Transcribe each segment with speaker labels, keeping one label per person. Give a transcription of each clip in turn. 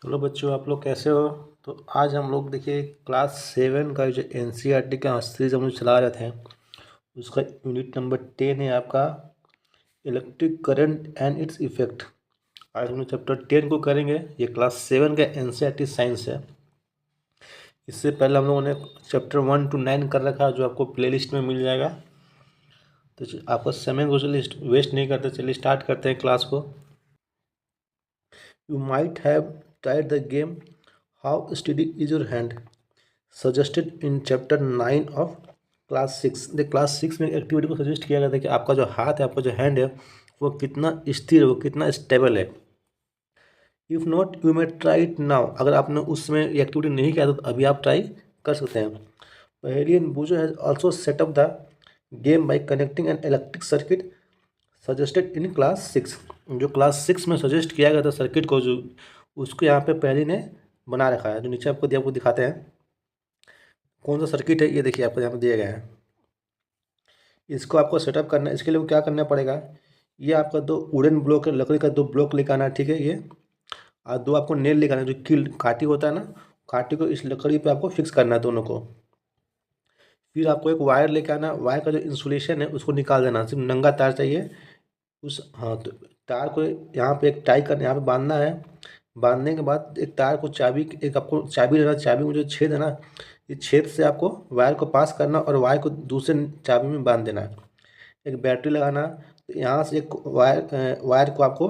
Speaker 1: Hello बच्चों, आप लोग कैसे हो। तो आज हम लोग देखिए क्लास 7 का जो एनसीईआरटी का सीरीज हम लोग चला रहे थे, उसका यूनिट नंबर 10 है आपका electric current and its effect. आज हम लोग चैप्टर 10 को करेंगे। ये क्लास 7 का एनसीईआरटी साइंस है। इससे पहले हम लोगों ने चैप्टर 1 to 9 कर रखा है, जो आपको प्लेलिस्ट में मिल जाएगा। तो आपका समय को चलिए वेस्ट नहीं करते, चलिए स्टार्ट करते हैं क्लास को। You might have tried the game how study is your hand suggested in chapter 9 of class 6। Class 6 में एक्टिविटी को सजेस्ट किया गया था कि आपका जो हाथ है, आपका जो हैंड है, वो कितना स्थिर है, वो कितना स्टेबल है। If not you may try it now. अगर आपने उसमें एक्टिविटी नहीं किया तो अभी आप ट्राई कर सकते हैं। Paheli and Boojho has also set up the game by connecting an electric circuit suggested in class 6। जो क्लास 6 में सजेस्ट किया गया था सर्किट को, जो उसको यहाँ पे पहले ने बना रखा है। जो नीचे आपको दिखाते हैं कौन सा सर्किट है, ये देखिए आपको यहाँ पे दिया गया है। इसको आपको सेटअप करना है। इसके लिए क्या करना पड़ेगा, ये आपका दो वुडन ब्लॉक है, लकड़ी का दो ब्लॉक लेकर आना है, ठीक है। ये और दो आपको नेल लेकर आना है, जो कील काटी होता है ना, काटी को इस लकड़ी पे आपको फिक्स करना है दोनों को। फिर आपको एक वायर लेकर आना, वायर का जो इंसुलेशन है उसको निकाल देना, सिर्फ नंगा तार चाहिए उस। हाँ, तो तार को यहाँ पे एक टाई करना, यहाँ पे बांधना है। बांधने के बाद एक तार को एक आपको चाबी लेना, चाबी में जो छेद है ना, इस छेद से आपको वायर को पास करना और वायर को दूसरे चाबी में बांध देना है। एक बैटरी लगाना, तो यहाँ से एक वायर को आपको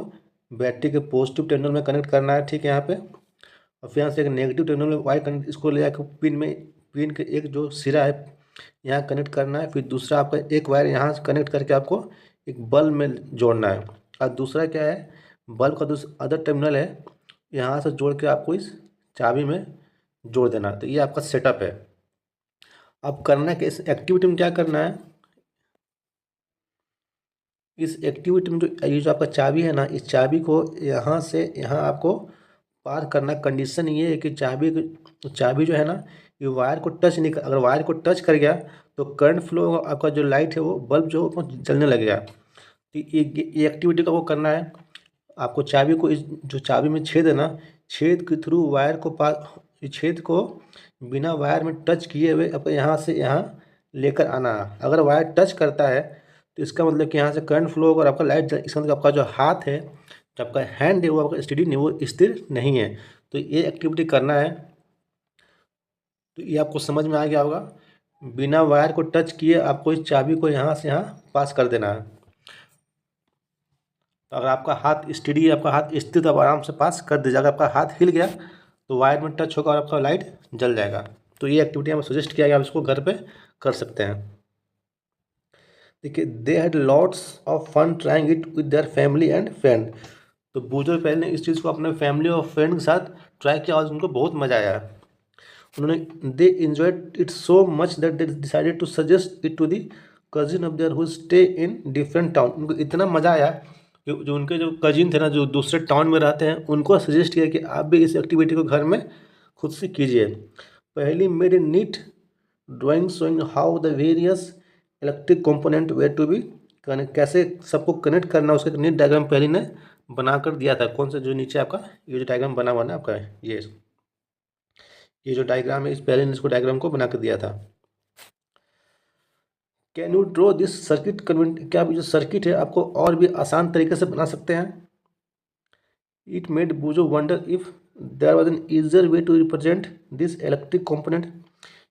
Speaker 1: बैटरी के पॉजिटिव टर्मिनल में कनेक्ट करना है, ठीक है यहाँ पे। और फिर यहाँ से एक नेगेटिव टर्मिनल में वायर कनेक्ट, इसको ले जाकर पिन के एक जो सिरा है यहाँ कनेक्ट करना है। फिर दूसरा आपका एक वायर यहाँ से कनेक्ट करके आपको एक बल्ब में जोड़ना है। और दूसरा क्या है, बल्ब का दूसरा अदर टर्मिनल है, यहाँ से जोड़ के आपको इस चाबी में जोड़ देना। तो ये आपका सेटअप है। अब करना है कि इस एक्टिविटी में क्या करना है, इस एक्टिविटी में जो ये जो आपका चाबी है ना, इस चाबी को यहाँ से यहाँ आपको पार करना। कंडीशन ये है कि चाबी जो है ना, ये वायर को टच नहीं कर, अगर वायर को टच कर गया तो करंट फ्लो, आपका जो लाइट है वो बल्ब जो वो जलने लगेगा। तो ये एक्टिविटी का वो करना है आपको। चाबी को इस जो चाबी में छेद है ना, छेद के थ्रू वायर को इस छेद को बिना वायर में टच किए हुए आपको यहाँ से यहाँ लेकर आना है। अगर वायर टच करता है तो इसका मतलब कि यहाँ से करंट फ्लो होगा और आपका लाइट इसका मतलब आपका जो हाथ है, जो आपका हैंड है, वो आपका स्टेडी नहीं, वो स्थिर नहीं है। तो ये एक्टिविटी करना है। तो ये आपको समझ में आ गया होगा। बिना वायर को टच किए आपको इस चाबी को यहाँ से यहाँ पास कर देना है। तो अगर आपका हाथ स्टेडी है, आपका हाथ स्थिर, तो आप आराम से पास कर दीजिए। अगर आपका हाथ हिल गया तो वायर में टच होगा और आपका लाइट जल जाएगा। तो ये एक्टिविटी हमें सजेस्ट किया गया, आप इसको घर पे कर सकते हैं। देखिए, they had lots of fun trying it with their family and friend. तो बूझो पहले ने इस चीज़ को अपने फैमिली और फ्रेंड के साथ ट्राई किया और उनको बहुत मज़ा आया। उन्होंने they enjoyed it so much that they decided to suggest it to the cousin of their who stay in different town. उनको इतना मज़ा आया कि जो उनके जो कजिन थे ना, जो दूसरे टाउन में रहते हैं, उनको सजेस्ट किया कि आप भी इस एक्टिविटी को घर में खुद से कीजिए। पहली made a neat drawing showing how the various electric component were to be connect, कैसे सबको कनेक्ट करना, उसका नीट डायग्राम पहले ने बना कर दिया था। कौन सा, जो नीचे आपका ये जो डायग्राम बना हुआ ना आपका, ये जो डायग्राम है, इस पहले ने इसको डायग्राम को बना कर दिया था। Can you draw this circuit convent, क्या आप जो सर्किट है आपको और भी आसान तरीके से बना सकते हैं। It made Boojho wonder if there was an easier way to represent this electric component.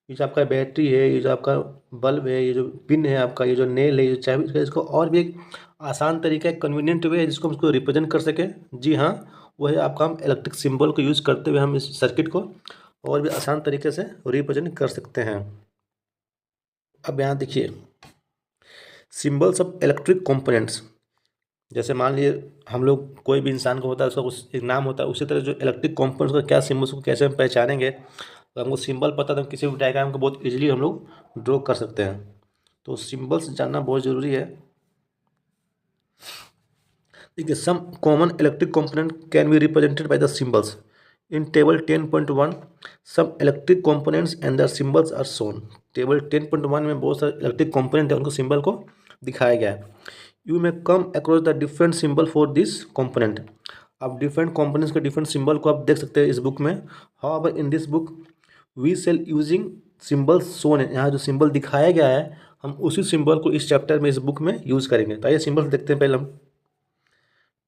Speaker 1: ये जो आपका बैटरी है, ये जो आपका बल्ब है, ये जो पिन है आपका, ये जो नेल है, ये चाबी है, इसको और भी एक आसान तरीका, एक कन्वीनियंट वे है जिसको हम इसको रिप्रेजेंट कर सकें। जी हाँ, वो है आपका, हम इलेक्ट्रिक सिंबल को यूज़ करते हुए हम इस सर्किट को और भी आसान तरीके से रिप्रेजेंट कर सकते हैं। अब यहाँ देखिए, सिंबल्स ऑफ इलेक्ट्रिक कंपोनेंट्स। जैसे मान लीजिए हम लोग, कोई भी इंसान को होता है, उसका कुछ एक नाम होता है, उसी तरह जो इलेक्ट्रिक कंपोनेंट्स का क्या सिंबल्स को कैसे हम पहचानेंगे। तो हमको सिंबल पता, तो हम किसी भी डायग्राम को बहुत इजीली हम लोग ड्रॉ कर सकते हैं। तो सिंबल्स जानना बहुत ज़रूरी है। देखिए, some common electric component can be represented by the symbols in table 10.1। Some electric components and the symbols are shown. Table 10.1 में बहुत सारे इलेक्ट्रिक कंपोनेंट है, उनको सिंबल को दिखाया गया है। You may come across the different symbol for this component. आप डिफरेंट कंपनीज के डिफरेंट सिंबल को आप देख सकते हैं इस बुक में। How in this book we cell using symbol shown है, यहाँ जो सिंबल दिखाया गया है हम उसी सिंबल को इस चैप्टर में इस बुक में यूज़ करेंगे। तो आइए सिंबल देखते हैं पहले हम।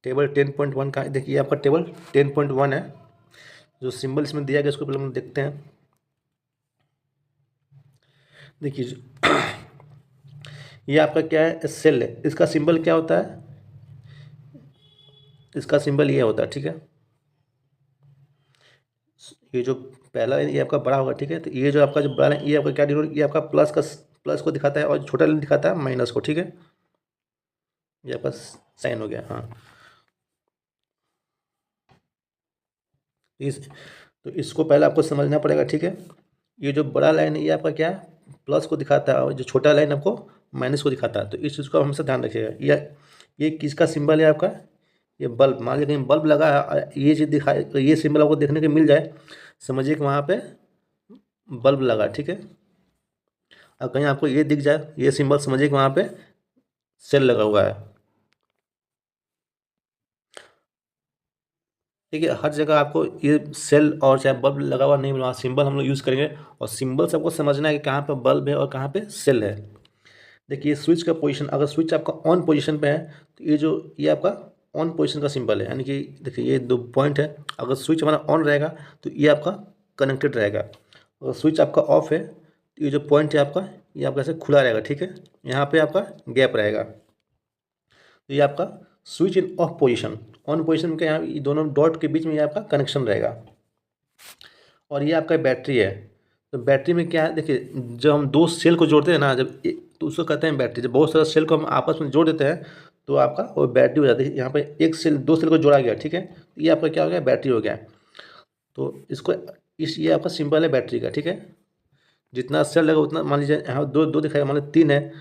Speaker 1: टेबल 10.1 का देखिए आपका टेबल 10.1 है, जो सिंबल इसमें दिया गया उसको पहले हम देखते हैं। देखिए ये आपका क्या है, सेल है, इसका सिंबल क्या होता है, इसका सिंबल ये होता है, ठीक है। ये जो पहला लाइन ये आपका बड़ा होगा, ठीक है। तो ये जो आपका जो बड़ा लाइन ये आपका क्या डिनोट, ये आपका प्लस को दिखाता है और छोटा लाइन दिखाता है माइनस को, ठीक है। ये आपका साइन हो गया, हाँ। इस तो इसको पहले आपको समझना पड़ेगा, ठीक है। ये जो बड़ा लाइन है ये आपका क्या है, प्लस को दिखाता है और जो छोटा लाइन आपको माइनस को दिखाता है। तो इस चीज़ को हमेशा ध्यान रखिएगा। ये किसका सिंबल है आपका, ये बल्ब। मान लीजिए कहीं बल्ब लगा है, ये चीज़ दिखाए, ये सिंबल आपको देखने को मिल जाए, समझिए कि वहाँ पे बल्ब लगा, ठीक है। और कहीं आपको ये दिख जाए, ये सिंबल, समझिए कि वहाँ पे सेल लगा हुआ है, ठीक है। हर जगह आपको ये सेल और चाहे बल्ब लगा हुआ नहीं, वहाँ सिंबल हम लोग यूज़ करेंगे और सिंबल सबको समझना है कि कहाँ पे बल्ब है और कहाँ पे सेल है। देखिए स्विच का पोजीशन, अगर स्विच आपका ऑन पोजीशन पे है तो ये आपका ऑन पोजीशन का सिंबल है, यानी कि देखिए ये 2 पॉइंट है। अगर स्विच हमारा ऑन रहेगा तो ये आपका कनेक्टेड रहेगा, अगर स्विच आपका ऑफ है तो ये जो पॉइंट है आपका, ये आपका ऐसे खुला रहेगा, ठीक है। यहाँ पे आपका गैप रहेगा। तो ये आपका switch in of position, on position के यहाँ ये दोनों डॉट के बीच में ये आपका कनेक्शन रहेगा। और ये आपका बैटरी है, तो बैटरी में क्या है, देखिए जब हम दो सेल को जोड़ते हैं ना, तो उसको कहते हैं बैटरी। जब बहुत सारा सेल को हम आपस में जोड़ देते हैं तो आपका वो बैटरी हो जाती है। यहाँ पे एक सेल दो सेल को जोड़ा गया, ठीक है, तो ये आपका क्या हो गया, बैटरी हो गया। तो इसको ये आपका सिंबल है बैटरी का, ठीक है। जितना सेल रहेगा उतना, मान लीजिए यहाँ दो दो दिखाएगा, मान लीजिए 3 है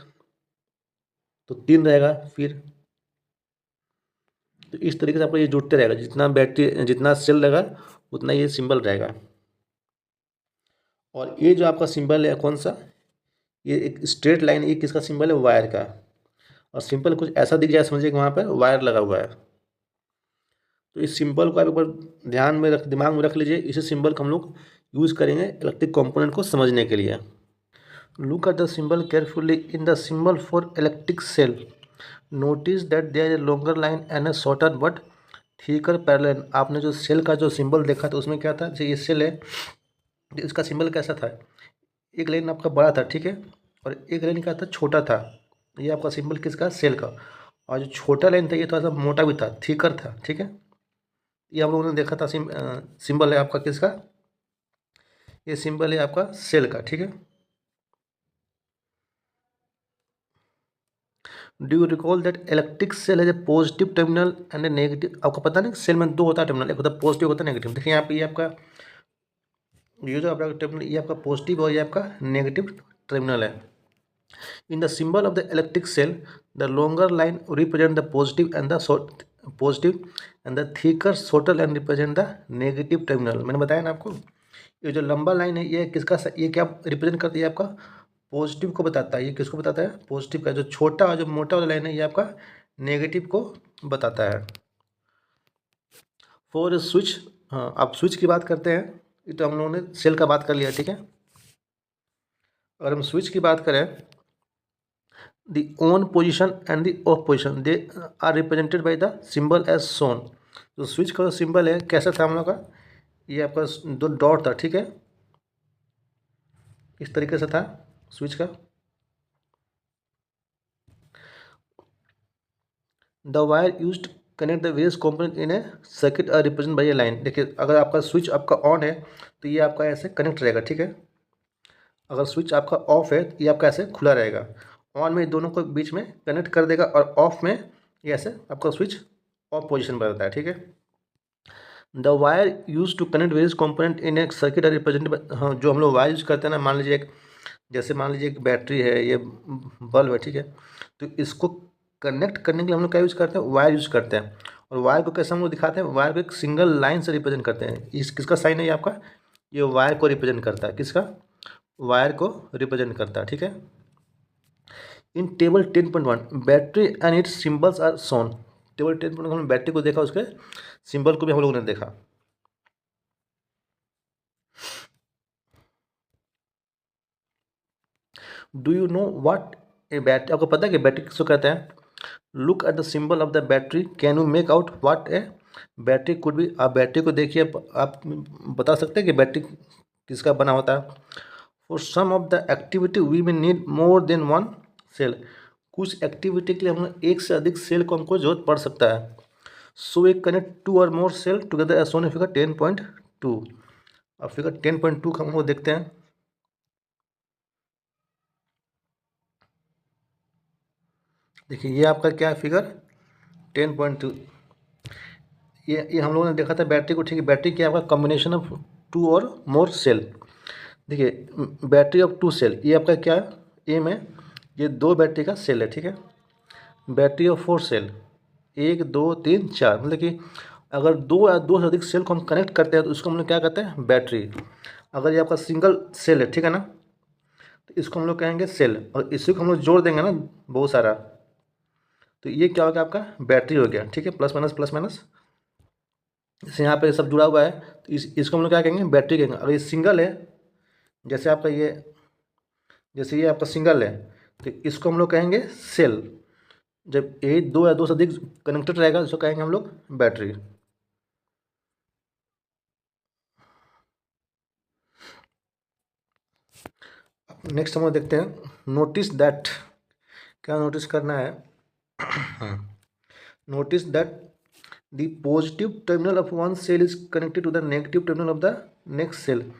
Speaker 1: तो 3 रहेगा फिर। तो इस तरीके से आपको ये जुड़ते रहेगा, जितना बैटरी जितना सेल रहेगा उतना ये सिंबल रहेगा। और ये जो आपका सिंबल है कौन सा, ये एक स्ट्रेट लाइन, ये किसका सिंबल है, वायर का। और सिंपल कुछ ऐसा दिख जाए, समझिए कि वहाँ पर वायर लगा हुआ है। तो इस सिंबल को आप एक बार ध्यान में दिमाग में रख लीजिए। इसी सिंबल को हम लोग यूज़ करेंगे इलेक्ट्रिक कंपोनेंट को समझने के लिए। Look at the symbol carefully in the symbol for electric cell, notice that there is a longer line and a shorter but thicker parallel. आपने जो सेल का जो सिंबल देखा था उसमें क्या था, जो ये सेल है इसका सिंबल कैसा था, एक लाइन आपका बड़ा था, ठीक है, और एक लाइन क्या था, छोटा था। ये आपका सिंबल किसका, सेल का। और जो छोटा लाइन था ये थोड़ा सा मोटा भी था, थिकर था, ठीक है। ये हम लोगों ने देखा था सिंबल है आपका किसका, ये सिंबल है आपका सेल का, ठीक है। Do you recall that electric cell है positive terminal and a negative. आपको पता नहीं सेल में दो होता है टर्मिनल, एक होता है पॉजिटिव, होता है नेगेटिव। देखिए यहाँ पे ये आपका ये जो आपका टर्मिनल, ये आपका पॉजिटिव और ये आपका नेगेटिव टर्मिनल है। In the symbol of the electric cell, the longer line represent the positive and the positive and the thicker shorter line represent the negative terminal। मैंने बताया ना आपको, ये जो लंबा लाइन है ये किसका, ये क्या रिप्रेजेंट करती है, आपका पॉजिटिव को बताता है। ये किसको बताता है, पॉजिटिव का। जो छोटा और जो मोटा वाला लाइन है ये आपका नेगेटिव को बताता है। फॉर स्विच, हाँ आप स्विच की बात करते हैं, ये तो हम लोगों ने सेल का बात कर लिया, ठीक है। अगर हम स्विच की बात करें, the on position and the off position they are represented by the symbol as shown। तो स्विच का जो सिंबल है कैसा था हम लोग का, ये आपका दो डॉट था, ठीक है, इस तरीके से था स्विच का। The wire used connect the various component in a circuit are represent by a line. देखिए अगर आपका स्विच आपका ऑन है तो ये आपका ऐसे कनेक्ट रहेगा, ठीक है। अगर स्विच आपका ऑफ है तो ये आपका ऐसे खुला रहेगा। ऑन में दोनों को बीच में कनेक्ट कर देगा और ऑफ में ये ऐसे आपका स्विच ऑफ पोजीशन पर रहता है, ठीक है। The wire use to connect various component in एक सर्किट आर रिप्रेजेंटेड। हाँ जो हम लोग वायर यूज करते हैं ना, मान लीजिए मान लीजिए एक बैटरी है, ये बल्ब है, ठीक है। तो इसको कनेक्ट करने के लिए हम लोग क्या यूज़ करते हैं, वायर यूज़ करते हैं। और वायर को कैसे हम लोग दिखाते हैं, वायर को एक सिंगल लाइन से रिप्रेजेंट करते हैं। इस किसका साइन है ये आपका, ये वायर को रिप्रेजेंट करता है, किसका, वायर को रिप्रेजेंट करता है, ठीक है। In table 10.1 battery and its symbols are shown. Table 10.1 में बैटरी को देखा, उसके सिंबल को भी हम लोगों ने देखा। Do you know what A battery, आपको पता है कि बैटरी किसको कहते हैं? Look at the symbol of the battery, can you make out what A battery could be? आप बैटरी को देखिए, आप बता सकते हैं कि बैटरी किसका बना होता है? For some of the activity we में need more than one cell, कुछ एक्टिविटी के लिए हम एक से अधिक सेल को हमको जरूरत पड़ सकता है। सो वी कनेक्ट टू और more cell together as shown in figure 10.2। अब फिगर 10.2 का हम लोग देखते हैं। देखिए ये आपका क्या है, फिगर 10.2। ये हम लोगों ने देखा था बैटरी को, ठीक है। बैटरी क्या है आपका? कॉम्बिनेशन ऑफ टू और मोर सेल। देखिए बैटरी ऑफ टू सेल, ये आपका क्या है? एम है। ये दो बैटरी का सेल है, ठीक है। बैटरी ऑफ फोर सेल, 1 2 3 4, मतलब कि अगर दो या दो से अधिक सेल को हम कनेक्ट करते हैं तो उसको हम लोग क्या कहते हैं? बैटरी। अगर ये आपका सिंगल सेल है, ठीक है ना, तो इसको हम लोग कहेंगे सेल, और इसी को हम लोग जोड़ देंगे ना बहुत सारा, तो ये क्या होगा? आपका बैटरी हो गया, ठीक है। प्लस माइनस प्लस माइनस, जैसे यहाँ पे सब जुड़ा हुआ है तो इसको हम लोग क्या कहेंगे? बैटरी कहेंगे। अगर ये सिंगल है, जैसे आपका ये, जैसे ये आपका सिंगल है, तो इसको हम लोग कहेंगे सेल। जब ये दो या दो से अधिक कनेक्टेड रहेगा उसको कहेंगे हम लोग बैटरी। नेक्स्ट हम लोग देखते हैं, नोटिस दैट। क्या नोटिस करना है? Notice that the positive terminal of one cell is connected to the negative terminal of the next cell,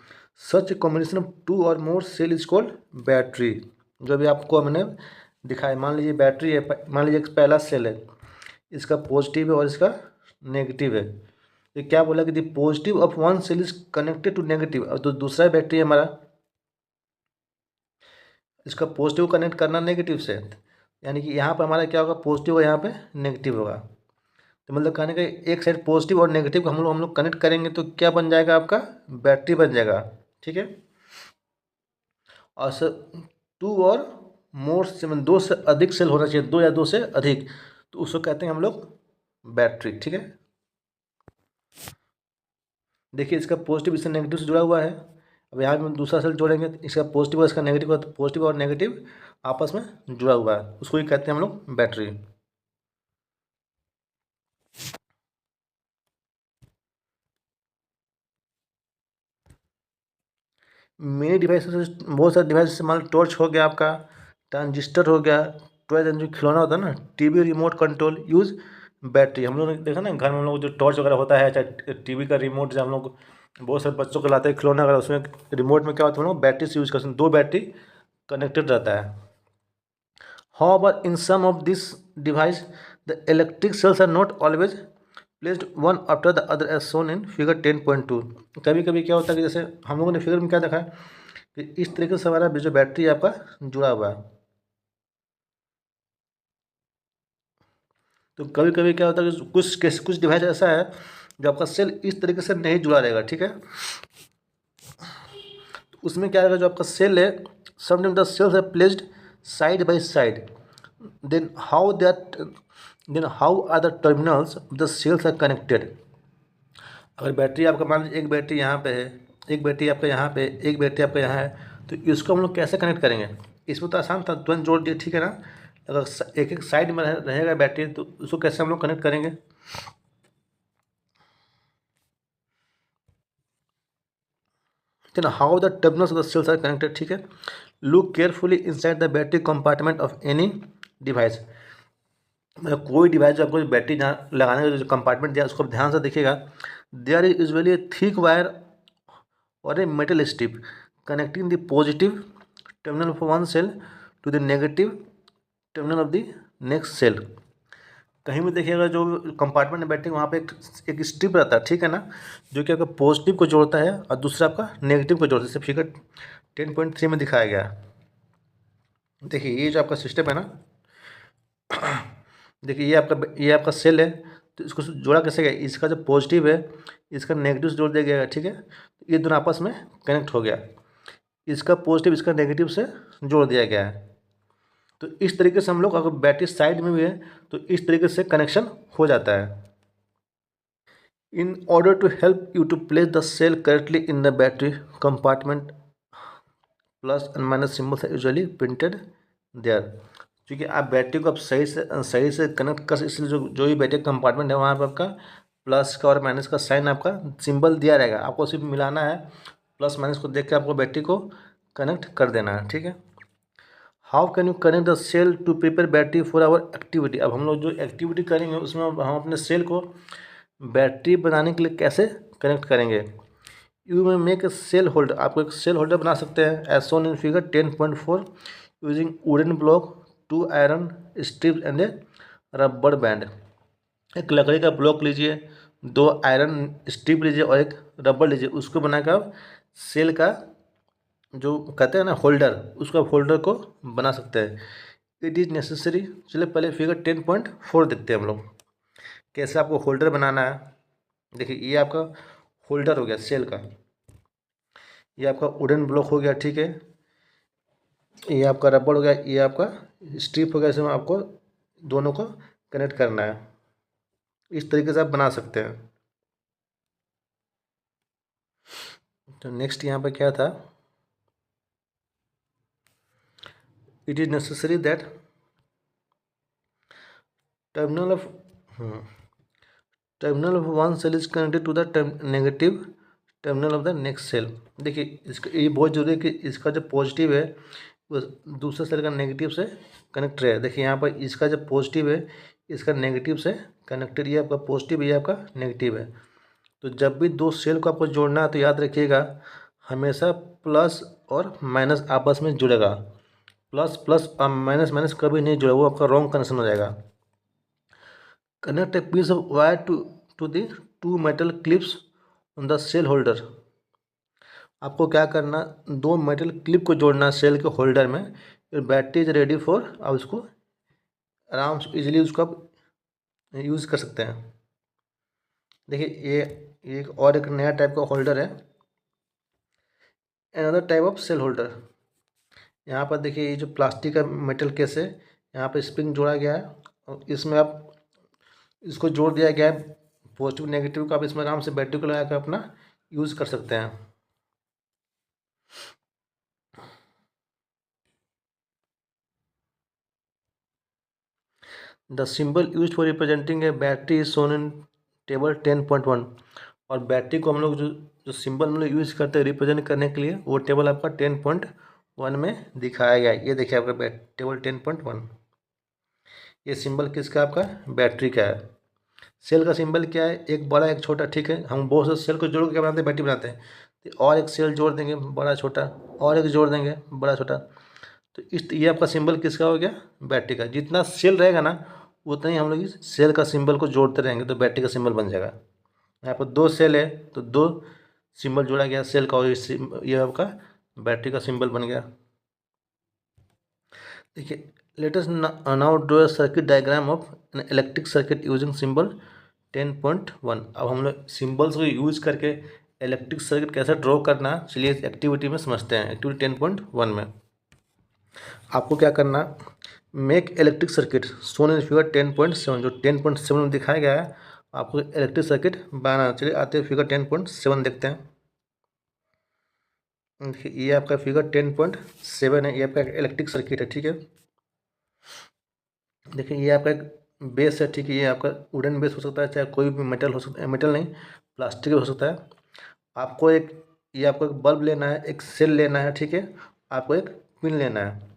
Speaker 1: such combination of two और more cell is called battery. जो भी आपको मैंने दिखाया, मान लीजिए बैटरी है, मान लीजिए एक पहला सेल है, इसका पॉजिटिव है और इसका नेगेटिव है। तो क्या बोला कि the positive of one cell is connected to negative, और तो दूसरा बैटरी है हमारा, इसका पॉजिटिव कनेक्ट करना नेगेटिव से, यानी कि यहाँ पर हमारा क्या होगा? पॉजिटिव और यहाँ पे नेगेटिव होगा। तो मतलब कहने का एक साइड पॉजिटिव और नेगेटिव को हम लोग कनेक्ट करेंगे तो क्या बन जाएगा? आपका बैटरी बन जाएगा, ठीक है। और सर टू और मोर से, मतलब दो से अधिक सेल होना चाहिए, दो या दो से अधिक, तो उसको कहते हैं हम लोग बैटरी, ठीक है। देखिए इसका पॉजिटिव इससे नेगेटिव से जुड़ा हुआ है। अब यहाँ भी हम दूसरा सेल जोड़ेंगे तो इसका पॉजिटिव और इसका नेगेटिव, तो पॉजिटिव और नेगेटिव आपस में जुड़ा हुआ है, उसको ही कहते हैं हम लोग बैटरी। मिनी डिवाइसेस, बहुत सारे डिवाइस, मान लो टॉर्च हो गया आपका, ट्रांजिस्टर हो गया, टॉय जो खिलौना होता है ना, TV remote control use battery. हम लोग ने देखा ना घर में हम लोग जो टॉर्च वगैरह होता है, चाहे टीवी का रिमोट, जो हम लोग बहुत सारे बच्चों को लाते हैं खिलौना वगैरह, उसमें रिमोट में क्या होता है, हम लोग बैटरी से यूज़ करते हैं, दो बैटरी कनेक्टेड रहता है। However, in some of these devices, the electric cells are not always placed one after the other as shown in figure 10.2। कभी कभी क्या होता है कि जैसे हम लोगों ने फिगर में क्या देखा है कि इस तरीके से हमारा जो बैटरी आपका जुड़ा हुआ है, तो कभी कभी क्या होता है कि कुछ डिवाइस ऐसा है जो आपका सेल इस तरीके से नहीं जुड़ा रहेगा, ठीक है। तो उसमें क्या रहेगा, जो आपका सेल है, sometime the cells are placed side by side, then how that then how are the terminals of the cells are connected? अगर बैटरी आपका मान लीजिए एक बैटरी यहाँ पे है, एक बैटरी आपका यहाँ पे, एक बैटरी आपका यहाँ है, तो इसको हम लोग कैसे कनेक्ट करेंगे? इसमें तो आसान था, तुरंत जोड़ दिए, ठीक है ना। अगर एक एक साइड में रहेगा बैटरी तो उसको कैसे हम लोग कनेक्ट करेंगे? then how the terminals of the cells are connected, ठीक है। look carefully inside the battery compartment of any device, मतलब कोई डिवाइस जो आपको बैटरी जहाँ लगाने का जो कंपार्टमेंट दिया उसको ध्यान से देखिएगा। There is usually a thick wire और a metal strip connecting the positive terminal of one cell to the negative terminal of the next cell. कहीं भी देखिएगा जो कंपार्टमेंट में बैटरी वहाँ पे एक स्ट्रिप रहता है, ठीक है ना, जो कि आपका पॉजिटिव को जोड़ता है और दूसरा आपका नेगेटिव को जोड़ता है। जैसे फिगर 10.3 में दिखाया गया है। देखिए ये जो आपका सिस्टम है ना, देखिए ये आपका सेल है, तो इसको जोड़ा कैसे गया? इसका जो पॉजिटिव है इसका नेगेटिव से जोड़ दिया गया है, ठीक है। ये दोनों आपस में कनेक्ट हो गया, इसका पॉजिटिव इसका नेगेटिव से जोड़ दिया गया है। तो इस तरीके से हम लोग, अगर बैटरी साइड में भी है तो इस तरीके से कनेक्शन हो जाता है। In order to help you to place the cell correctly in the battery compartment, plus and minus symbols है यूजुअली प्रिंटेड देयर। क्योंकि आप बैटरी को आप सही से कनेक्ट कर, इसलिए जो भी बैटरी कंपार्टमेंट है वहाँ पर आपका प्लस का और माइनस का साइन आपका सिंबल दिया रहेगा। आपको सिर्फ मिलाना है, प्लस माइनस को देख के आपको बैटरी को कनेक्ट कर देना है, ठीक है। How can you connect the cell to prepare battery for our activity. अब हम लोग जो एक्टिविटी करेंगे उसमें हम अपने सेल को बैटरी बनाने के लिए कैसे कनेक्ट करेंगे। यू में मेक ए सेल होल्डर, आपको एक सेल होल्डर बना सकते हैं as shown in figure 10.4 using wooden block, 2 iron strips and a rubber band. एक लकड़ी का ब्लॉक लीजिए, 2 आयरन स्ट्रिप लीजिए और एक रबर लीजिए, उसको बनाकर आप सेल का जो कहते हैं ना होल्डर, उसका होल्डर को बना सकते हैं। इट इज़ नेसेसरी, चलिए पहले फिगर 10.4 देखते हैं हम लोग कैसे आपको होल्डर बनाना है। देखिए ये आपका होल्डर हो गया सेल का, ये आपका वुडन ब्लॉक हो गया, ठीक है। ये आपका रबड़ हो गया, ये आपका स्ट्रिप हो गया, इसमें आपको दोनों को कनेक्ट करना है। इस तरीके से आप बना सकते हैं। तो नेक्स्ट यहाँ पर क्या था, it is necessary that terminal of one cell is connected to the negative terminal of the next cell. देखिए इसका ये बहुत जरूरी है कि इसका जो पॉजिटिव है वो दूसरे सेल का नेगेटिव से कनेक्ट रहे। देखिए यहाँ पर इसका जो पॉजिटिव है इसका नेगेटिव से कनेक्टेड, ये आपका पॉजिटिव, ये आपका नेगेटिव है। तो जब भी दो सेल को आपको जोड़ना है तो याद रखिएगा हमेशा प्लस और माइनस आपस में जुड़ेगा। प्लस प्लस और माइनस माइनस कभी नहीं जुड़ा, वो आपका रॉन्ग कनेक्शन हो जाएगा। Connect a piece of wire to the 2 metal clips on the cell holder. आपको क्या करना, 2 मेटल क्लिप को जोड़ना सेल के होल्डर में। फिर बैटरी इज रेडी फॉर, आप उसको आराम से इजीली उसको आप यूज़ कर सकते हैं। देखिए ये एक और एक नया टाइप का होल्डर है, another type of cell holder. यहाँ पर देखिए ये जो प्लास्टिक का मेटल केस है, यहाँ पर स्प्रिंग जोड़ा गया है और इसमें आप इसको जोड़ दिया गया है पॉजिटिव नेगेटिव का। आप इसमें आराम से बैटरी को लगा कर अपना यूज़ कर सकते हैं। The symbol use for representing A battery is shown in table 10.1। और बैटरी को हम लोग जो सिंबल हम लोग यूज़ करते हैं रिप्रेजेंट करने के लिए, वो टेबल आपका 10.1 में दिखाया गया है। ये देखिए आपका टेबल 10.1, ये सिंबल किसका, आपका बैटरी का है। सेल का सिंबल क्या है, एक बड़ा एक छोटा, ठीक है। हम बहुत से सेल को जोड़ के क्या बनाते हैं, बैटरी बनाते हैं। तो और एक सेल जोड़ देंगे बड़ा छोटा, और एक जोड़ देंगे बड़ा छोटा, तो ये आपका सिंबल किसका हो गया, बैटरी का। जितना सेल रहेगा ना उतना ही हम लोग इस सेल का सिंबल को जोड़ते रहेंगे तो बैटरी का सिंबल बन जाएगा। यहाँ पर 2 सेल है तो 2 सिंबल जोड़ा गया सेल का, और ये आपका बैटरी का सिंबल बन गया। देखिए let us now draw circuit diagram of an electric circuit using symbol 10.1। अब हम लोग सिंबल्स को यूज़ करके इलेक्ट्रिक सर्किट कैसे ड्रॉ करना है, चलिए इस एक्टिविटी में समझते हैं। एक्टिविटी 10.1 में आपको क्या करना, make electric circuit Son in figure 10.7। जो 10.7 में दिखाया गया है आपको इलेक्ट्रिक सर्किट बनाना। चलिए आते हैं फिगर 10.7 देखते हैं। देखिए ये आपका फिगर 10.7 है, ये आपका इलेक्ट्रिक सर्किट है, ठीक है। देखिए ये आपका एक बेस है, ठीक है। ये आपका वुडन बेस हो सकता है, चाहे कोई भी मेटल हो सकता है, मेटल नहीं प्लास्टिक हो सकता है। आपको ये आपको एक बल्ब लेना है, एक सेल लेना है, ठीक है। आपको एक पिन लेना है।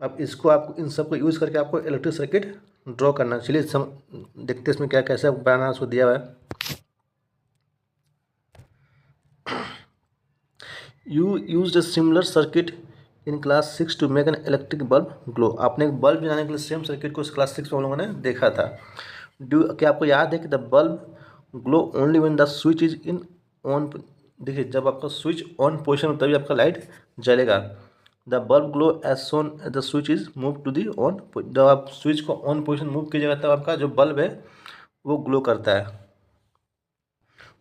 Speaker 1: अब इसको आप इन सब को यूज़ करके आपको इलेक्ट्रिक सर्किट ड्रॉ करना है। चलिए देखते हैं इसमें क्या कैसे बनाना है, उसको दिया हुआ है। You use a similar circuit in class 6 to make an electric bulb glow. आपने एक बल्ब बनाने के लिए सेम सर्किट को क्लास 6 में हम लोगों ने देखा था। क्या आपको याद है कि the bulb glow only when the switch is in on. देखिए जब आपका स्विच ऑन पोजिशन में तभी आपका लाइट जलेगा। The bulb glow as shown the switch is move to the on. जब आप स्विच को ऑन पोजिशन मूव कीजिएगा तब आपका जो बल्ब है वो ग्लो करता है।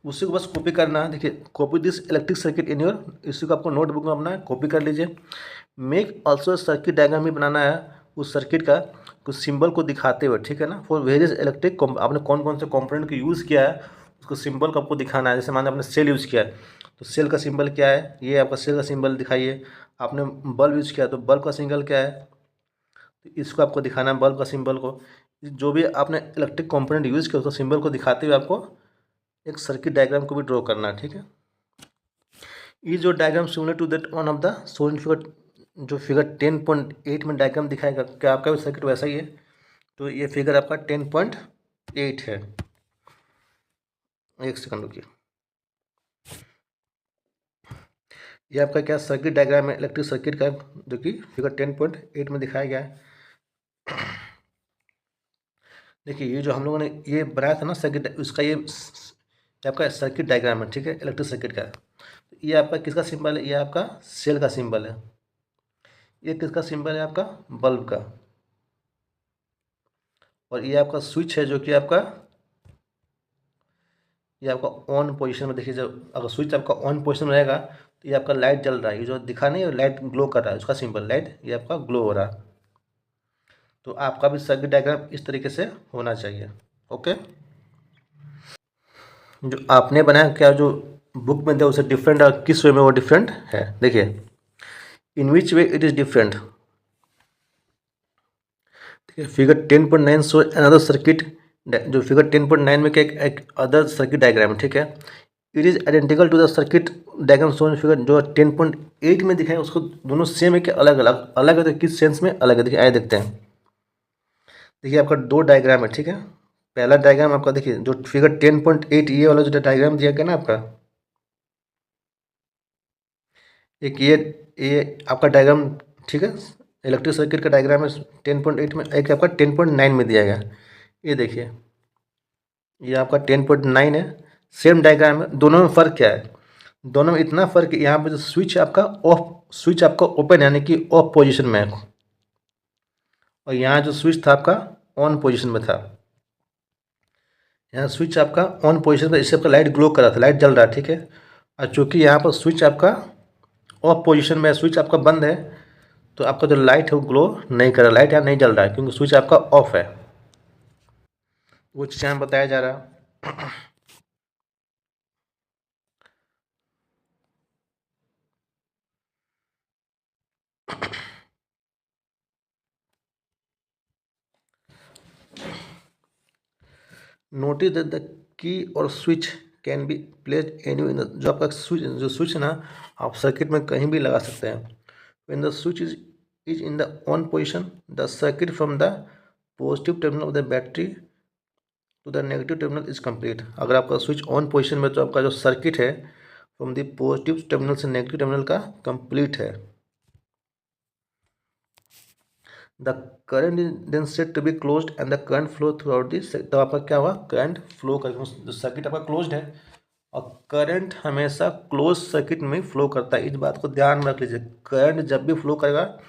Speaker 1: उसी को बस कॉपी करना है। देखिए copy this electric circuit in your, इसी को आपको नोटबुक में अपना कॉपी कर लीजिए। मेक ऑल्सो सर्किट डायग्राम भी बनाना है उस सर्किट का कुछ सिंबल को दिखाते हुए, ठीक है ना। फॉर वेरियस इलेक्ट्रिक आपने कौन कौन से कंपोनेंट को यूज़ किया है उसको सिंबल को आपको दिखाना है। जैसे मान लो आपने सेल यूज़ किया है तो सेल का सिंबल क्या है, ये आपका सेल का सिंबल दिखाइए। आपने बल्ब यूज़ किया तो बल्ब का सिंबल क्या है, तो इसको आपको दिखाना है, बल्ब का सिंबल को। जो भी आपने इलेक्ट्रिक कंपोनेंट यूज़ किया उसका सिंबल को दिखाते हुए आपको एक सर्किट डायग्राम को भी ड्रॉ करना है, ठीक है। ये जो diagram similar to that one of the shown figure, जो फिगर 10.8 में डायग्राम दिखाएगा, क्या आपका भी सर्किट वैसा ही है। तो ये फिगर आपका 10.8 है। एक सेकंड रुकिए, ये आपका क्या सर्किट डायग्राम है इलेक्ट्रिक सर्किट का, जो कि फिगर 10.8 में दिखाया गया है। देखिए ये जो हम लोगों ने ये बनाया था ना सर्किट, उसका ये आपका सर्किट डायग्राम है, ठीक है, इलेक्ट्रिक सर्किट का। ये आपका किसका सिंबल है, ये आपका सेल का सिंबल है। ये किसका सिंबल है, आपका बल्ब का। और ये आपका स्विच है, जो कि आपका ये आपका ऑन पोजीशन में। देखिए जब अगर स्विच आपका ऑन पोजीशन में रहेगा तो ये आपका लाइट जल रहा है, ये जो दिखा नहीं है लाइट ग्लो कर रहा है, उसका सिंबल लाइट, ये आपका ग्लो हो रहा है। तो आपका भी सर्किट डायग्राम इस तरीके से होना चाहिए। ओके, जो आपने बनाया क्या जो बुक में दिया उसे डिफरेंट, और किस वे में वो डिफरेंट है, देखिए इन विच वे इट इज़ डिफरेंट। ठीक है, फिगर 10.9 शो अनदर सर्किट, जो फिगर 10.9 में क्या एक अदर सर्किट डायग्राम है, ठीक है। It is identical to the circuit diagram shown figure, जो 10.8 में दिखाया उसको दोनों सेम है कि अलग अलग, अलग है तो किस सेंस में अलग है, देखिए आइए देखते हैं। देखिए आपका दो डायग्राम है, ठीक है। पहला डायग्राम आपका देखिए जो फिगर 10.8 ये वाला जो डायग्राम दिया गया ना आपका, एक ये आपका डायग्राम, ठीक है, इलेक्ट्रिक सर्किट का डायग्राम है 10.8 में। एक आपका 10.9 में दिया गया, ये देखिए ये आपका 10.9 है, सेम डायग्राम है। दोनों में फ़र्क क्या है, दोनों में इतना फ़र्क है, यहाँ पे जो स्विच आपका ऑफ, स्विच आपका ओपन यानी कि ऑफ पोजीशन में है, और यहाँ जो स्विच था आपका ऑन पोजीशन में था। यहाँ स्विच आपका ऑन पोजीशन में, इससे आपका लाइट ग्लो कर रहा था, लाइट जल रहा है, ठीक है। और चूँकि यहाँ पर स्विच आपका ऑफ पोजीशन में है, स्विच आपका बंद है, तो आपका जो लाइट है वो ग्लो नहीं कर रहा, लाइट यहाँ नहीं जल रहा है क्योंकि स्विच आपका ऑफ है। वो चीज़ यहाँ बताया जा रहा है। नोटिस दैट द की और switch can be placed any in the, जो आपका स्विच, जो स्विच है ना आप सर्किट में कहीं भी लगा सकते हैं। When the switch is in the on position, the circuit from the positive terminal of the battery to the negative terminal is complete. अगर आपका स्विच ऑन पोजीशन में तो आपका जो सर्किट है फ्रॉम द पॉजिटिव टर्मिनल से negative terminal का complete है। The current is then said to be closed and the current flow throughout this, तो आपका क्या हुआ, करंट फ्लो कर, जो सर्किट आपका क्लोज्ड है और करंट हमेशा क्लोज सर्किट में फ्लो करता है। इस बात को ध्यान में रख लीजिए, करंट जब भी फ्लो करेगा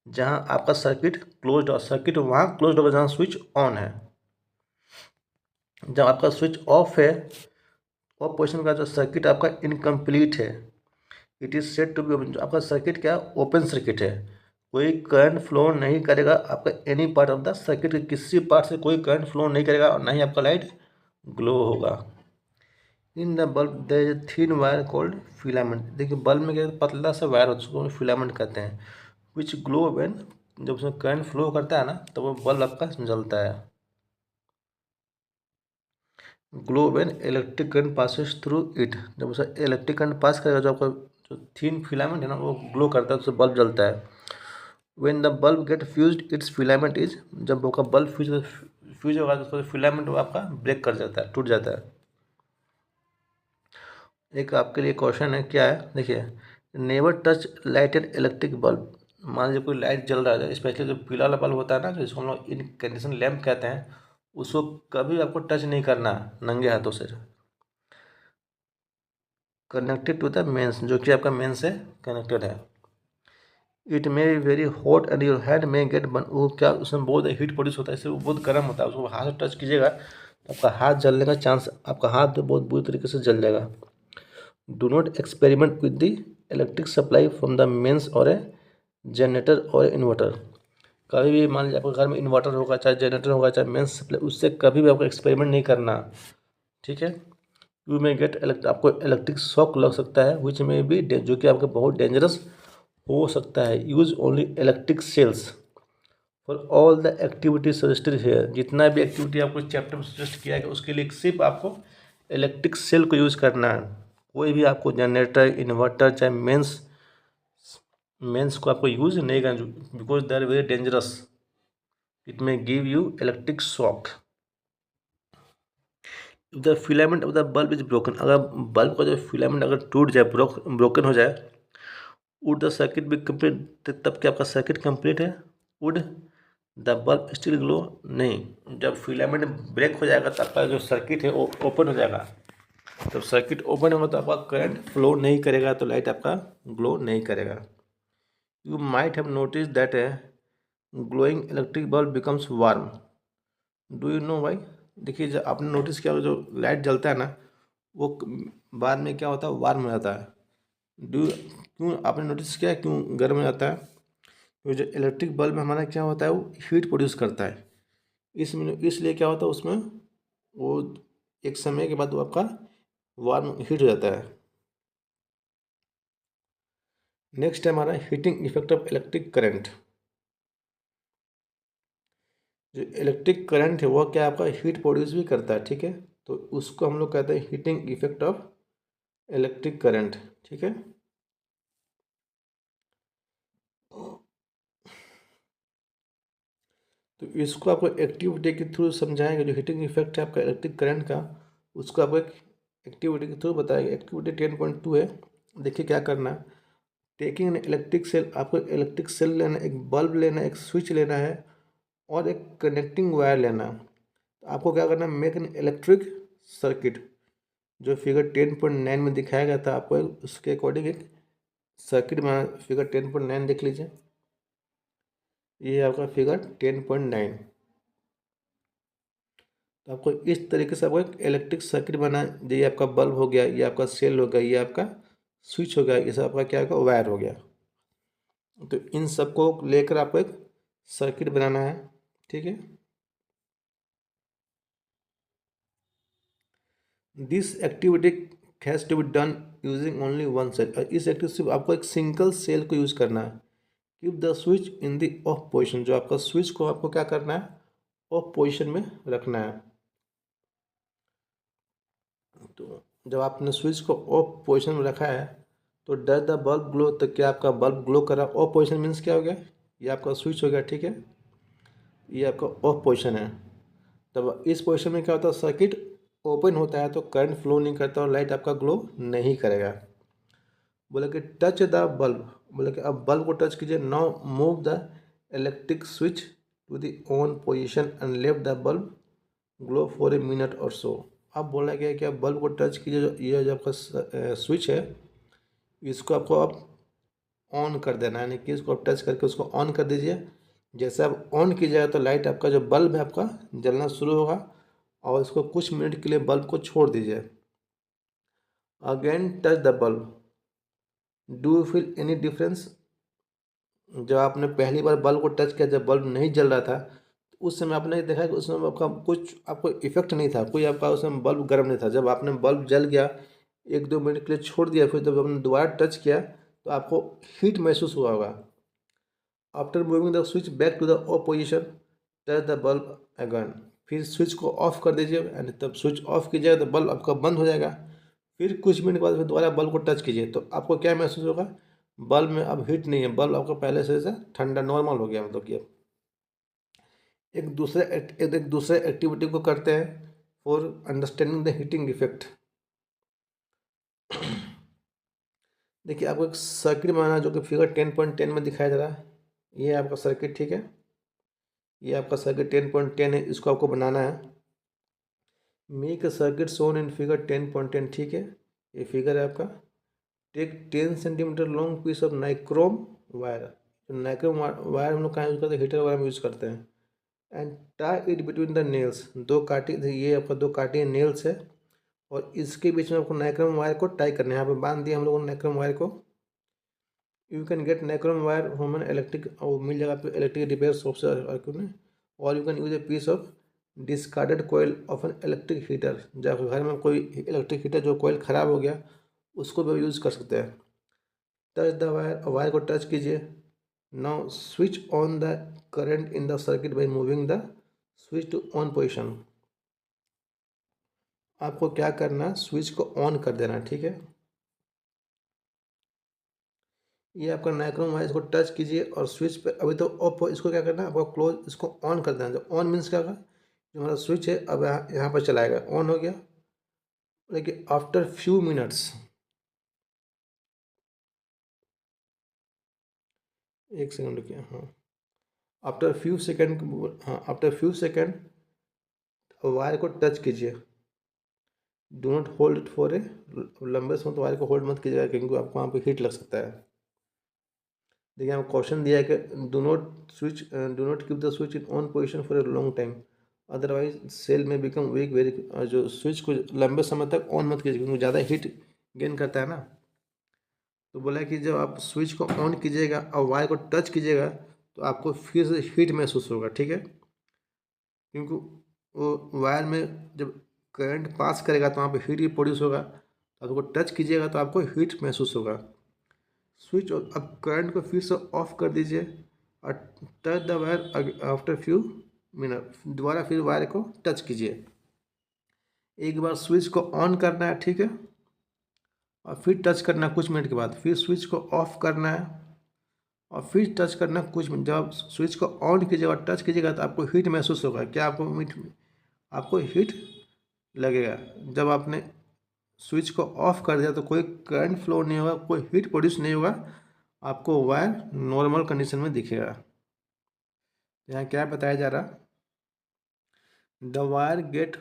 Speaker 1: जहां आपका सर्किट क्लोज्ड, और सर्किट वहां क्लोज्ड होगा जहां स्विच ऑन है। जब आपका स्विच ऑफ है, ऑफ पोजिशन का जो सर्किट आपका इनकम्प्लीट है, it is said to be, आपका सर्किट क्या ओपन सर्किट है, कोई करंट फ्लो नहीं करेगा आपका any part of the circuit के, किसी पार्ट से कोई करंट फ्लो नहीं करेगा और ना ही आपका लाइट ग्लो होगा। In the bulb there is thin wire called filament, देखिए बल्ब में क्या पतला सा वायर होता है उसको फिलामेंट कहते हैं, विच ग्लो व्हेन, जब उसमें करंट फ्लो करता है ना तो वो बल्ब आपका जलता है। Glow when electric current passes through it, जब उसे इलेक्ट्रिक करंट पास करेगा जो आपका जो थिन फिलामेंट है ना वो ग्लो करता है, उससे बल्ब जलता है। When the bulb get fused its filament is, जब आपका बल्ब फ्यूज होगा तो उसका फिलामेंट वो आपका ब्रेक कर जाता है, टूट जाता है। एक आपके लिए क्वेश्चन है, क्या है देखिए, never touch lighted electric bulb, मान लीजिए कोई लाइट जल रहा है, स्पेशली जो पीला वाला बल्ब होता है ना जिसको हम लोग इनकैंडेसन लैम्प कहते हैं, उसको कभी आपको टच नहीं करना नंगे हाथों से। कनेक्टेड टू द मेंस, जो कि आपका मेन से कनेक्टेड है। It may be very hot and your hand may gate burn, वो क्या उसमें बहुत हीट प्रोड्यूस होता है, इससे वो बहुत गर्म होता है, उसको हाथ से टच कीजिएगा तो आपका हाथ जलने का चांस, आपका हाथ तो बहुत बुरी तरीके से जल जाएगा। Do not experiment with the electric supply from the mains और ए जनरेटर और इन्वर्टर, कभी भी मान लीजिए आपके घर में इन्वर्टर होगा चाहे जनरेटर होगा चाहे मेंस सप्लाई, उससे कभी भी आपको एक्सपेरिमेंट नहीं करना, ठीक है। यू मे गेट आपको इलेक्ट्रिक शॉक लग सकता है, विच में भी जो कि आपके बहुत डेंजरस हो सकता है। Use only electric cells for all the activity suggested here. जितना भी एक्टिविटी आपको चैप्टर में सजेस्ट किया गया उसके लिए सिर्फ आपको इलेक्ट्रिक सेल को यूज़ करना है। कोई भी आपको जनरेटर, इन्वर्टर, चाहे मेंस को आपको यूज़ नहीं करना, because they are very dangerous, it may give you electric shock. The filament of the bulb is broken, अगर बल्ब का जो फिलामेंट अगर टूट जाए, ब्रोकन हो जाए, would the circuit be complete, तब क्या आपका सर्किट कंप्लीट है? Would the bulb still glow? नहीं, जब फिलामेंट ब्रेक हो जाएगा तो आपका जो सर्किट है वो ओपन हो जाएगा। जब सर्किट ओपन होगा तो आपका करंट फ्लो नहीं करेगा, तो लाइट आपका ग्लो नहीं करेगा। You might have notice that A glowing electric bulb becomes warm, do you know why? देखिए, जब आपने नोटिस किया जो लाइट जलता है ना, वो बाद में क्या होता है, वार्म हो जाता है। क्यों आपने नोटिस किया क्यों गर्म हो जाता है? तो जो इलेक्ट्रिक बल्ब में हमारा क्या होता है, वो हीट प्रोड्यूस करता है, इसलिए क्या होता है उसमें, वो एक समय के बाद वो आपका वार्म हीट हो जाता है। नेक्स्ट है हमारा heating effect of electric current. जो इलेक्ट्रिक करंट है वो क्या आपका हीट प्रोड्यूस भी करता है, ठीक है, तो उसको हम लोग कहते हैं heating effect of electric current, ठीक है। तो इसको आपको एक्टिविटी के थ्रू समझाएंगे, जो हीटिंग इफेक्ट है आपका इलेक्ट्रिक करंट का, उसको आपको एक एक्टिविटी के थ्रू बताएंगे। एक्टिविटी 10.2 है, देखिए क्या करना है। टेकिंग एन इलेक्ट्रिक सेल, आपको इलेक्ट्रिक सेल लेना, एक बल्ब लेना है, एक स्विच लेना है और एक कनेक्टिंग वायर लेना है। तो आपको क्या करना है, मेक एन इलेक्ट्रिक सर्किट, जो फिगर 10.9 में दिखाया गया था, आपको उसके अकॉर्डिंग एक सर्किट में, फिगर 10.9 देख लीजिए, ये आपका फिगर 10.9। तो आपको इस तरीके से आपको एक इलेक्ट्रिक सर्किट बना, ये आपका बल्ब हो गया, ये आपका सेल हो गया, ये आपका स्विच हो गया, ये सब आपका क्या होगा, वायर हो गया। तो इन सबको लेकर आपको एक सर्किट बनाना है, ठीक है। This activity has to be done using only one cell, इस एक्टिविटी सिर्फ आपको एक सिंगल सेल को यूज़ करना है। Keep the switch in the off position, जो आपका स्विच को आपको क्या करना है, ऑफ पोजिशन में रखना है। तो जब आपने स्विच को ऑफ पोजिशन में रखा है, तो डज द बल्ब ग्लो, तो क्या आपका बल्ब ग्लो कर रहा है? ऑफ पोजिशन मीन्स क्या हो गया, ये आपका स्विच हो गया, ठीक है, ये आपका ऑफ पोजिशन है। तब इस पोजिशन में क्या होता है, सर्किट ओपन होता है तो करंट फ्लो नहीं करता और लाइट आपका ग्लो नहीं करेगा। बोले कि टच द बल्ब, बोले कि अब बल्ब को टच कीजिए। Now move the electric switch to the on position and leave the bulb glow for a minute और सो। अब बोला गया कि आप बल्ब को टच कीजिए, ये जो आपका स्विच है, इसको आपको अब ऑन कर देना है, यानी कि इसको आप टच करके उसको ऑन कर दीजिए। जैसे आप ऑन कीजिएगा तो लाइट आपका जो बल्ब है आपका जलना शुरू होगा, और इसको कुछ मिनट के लिए बल्ब को छोड़ दीजिए। Again touch the bulb, do you feel any difference? जब आपने पहली बार बल्ब को टच किया, जब बल्ब नहीं जल रहा था, तो उस समय आपने देखा कि उस समय आपका कुछ आपको इफेक्ट नहीं था, कोई आपका उस समय बल्ब गर्म नहीं था। जब आपने बल्ब जल गया, 1-2 मिनट के लिए छोड़ दिया, फिर जब आपने दोबारा टच किया तो आपको हीट महसूस हुआ होगा। After moving the switch back to the off position, touch the bulb again, फिर स्विच को ऑफ कर दीजिए, एंड तब स्विच ऑफ कीजिएगा तो बल्ब आपका बंद हो जाएगा। फिर कुछ मिनट बाद फिर दोबारा बल्ब को टच कीजिए, तो आपको क्या महसूस होगा, बल्ब में अब हीट नहीं है, बल्ब आपका पहले से ठंडा नॉर्मल हो गया। मतलब कि अब एक दूसरे एक्टिविटी को करते हैं for understanding the heating effect. देखिए, आपको एक सर्किट बनाना है जो कि फिगर 10.10 में दिखाया जा रहा है, ये आपका सर्किट, ठीक है, ये आपका सर्किट 10.10 है, इसको आपको बनाना है। Make a circuit shown in figure 10.10, ठीक है, ये फिगर है आपका। Take 10 centimetre long piece of nichrome wire, nichrome wire हम लोग कहाँ यूज़ करते हैं, हीटर वायर में यूज़ करते हैं। And tie it between the nails, दो काटी, ये आपका दो काटी नेल्स है, और इसके बीच में आपको नाइक्रोम वायर को टाई करना है। यहाँ पे बांध दिया हम लोगों ने नाइक्रोम वायर को। You can get nichrome wire from an electric, और मिल जाएगा आपको इलेक्ट्रिक रिपेयर शॉप से, और you can use a piece of discarded coil of an electric heater, जब घर में कोई इलेक्ट्रिक हीटर जो कोयल ख़राब हो गया उसको भी यूज़ कर सकते हैं। टच द वायर, वायर को टच कीजिए। Now switch on the current in the circuit by moving the switch to on position. आपको क्या करना है, स्विच को ऑन कर देना है, ठीक है। ये आपका नाइक्रोम है, इसको टच कीजिए और स्विच पे अभी तो ऑफ हो, इसको क्या करना है, आपको क्लोज, इसको ऑन कर देना। जब ऑन मीन्स क्या होगा, जो हमारा स्विच है अब यहाँ पर चलाएगा, ऑन हो गया। लेकिन आफ्टर फ्यू मिनट्स, एक सेकंड रुकिए, हाँ, आफ्टर फ्यू सेकंड, हाँ आफ्टर फ्यू सेकंड वायर को टच कीजिए। Do not hold it for a, लंबे समय तो वायर को होल्ड मत कीजिएगा क्योंकि आपको वहाँ पे हीट लग सकता है। देखिए यहाँ क्वेश्चन दिया है कि do not keep the switch in on position for a long time, otherwise cell may become weak very, जो स्विच को लंबे समय तक ऑन मत कीजिए क्योंकि ज़्यादा हीट गेन करता है ना। तो बोला कि जब आप स्विच को ऑन कीजिएगा और वायर को टच कीजिएगा तो आपको फिर से हीट महसूस होगा, ठीक है। क्योंकि वो वायर में जब करंट पास करेगा तो वहाँ पे हीट भी प्रोड्यूस होगा, तो आपको टच कीजिएगा तो आपको हीट महसूस होगा। स्विच, अब करंट को फिर से ऑफ कर दीजिए और touch the wire after few minute, दोबारा फिर वायर को टच कीजिए। एक बार स्विच को ऑन करना है, ठीक है, और फिर टच करना है कुछ मिनट के बाद, फिर स्विच को ऑफ करना है और फिर टच करना कुछ मिनट। जब आप स्विच को ऑन कीजिएगा और टच कीजिएगा तो आपको हीट महसूस होगा। क्या आपको हीट लगेगा। जब आपने स्विच को ऑफ कर दिया तो कोई करंट फ्लो नहीं होगा, कोई हीट प्रोड्यूस नहीं होगा, आपको वायर नॉर्मल कंडीशन में दिखेगा। यहाँ क्या बताया जा रहा, the wire get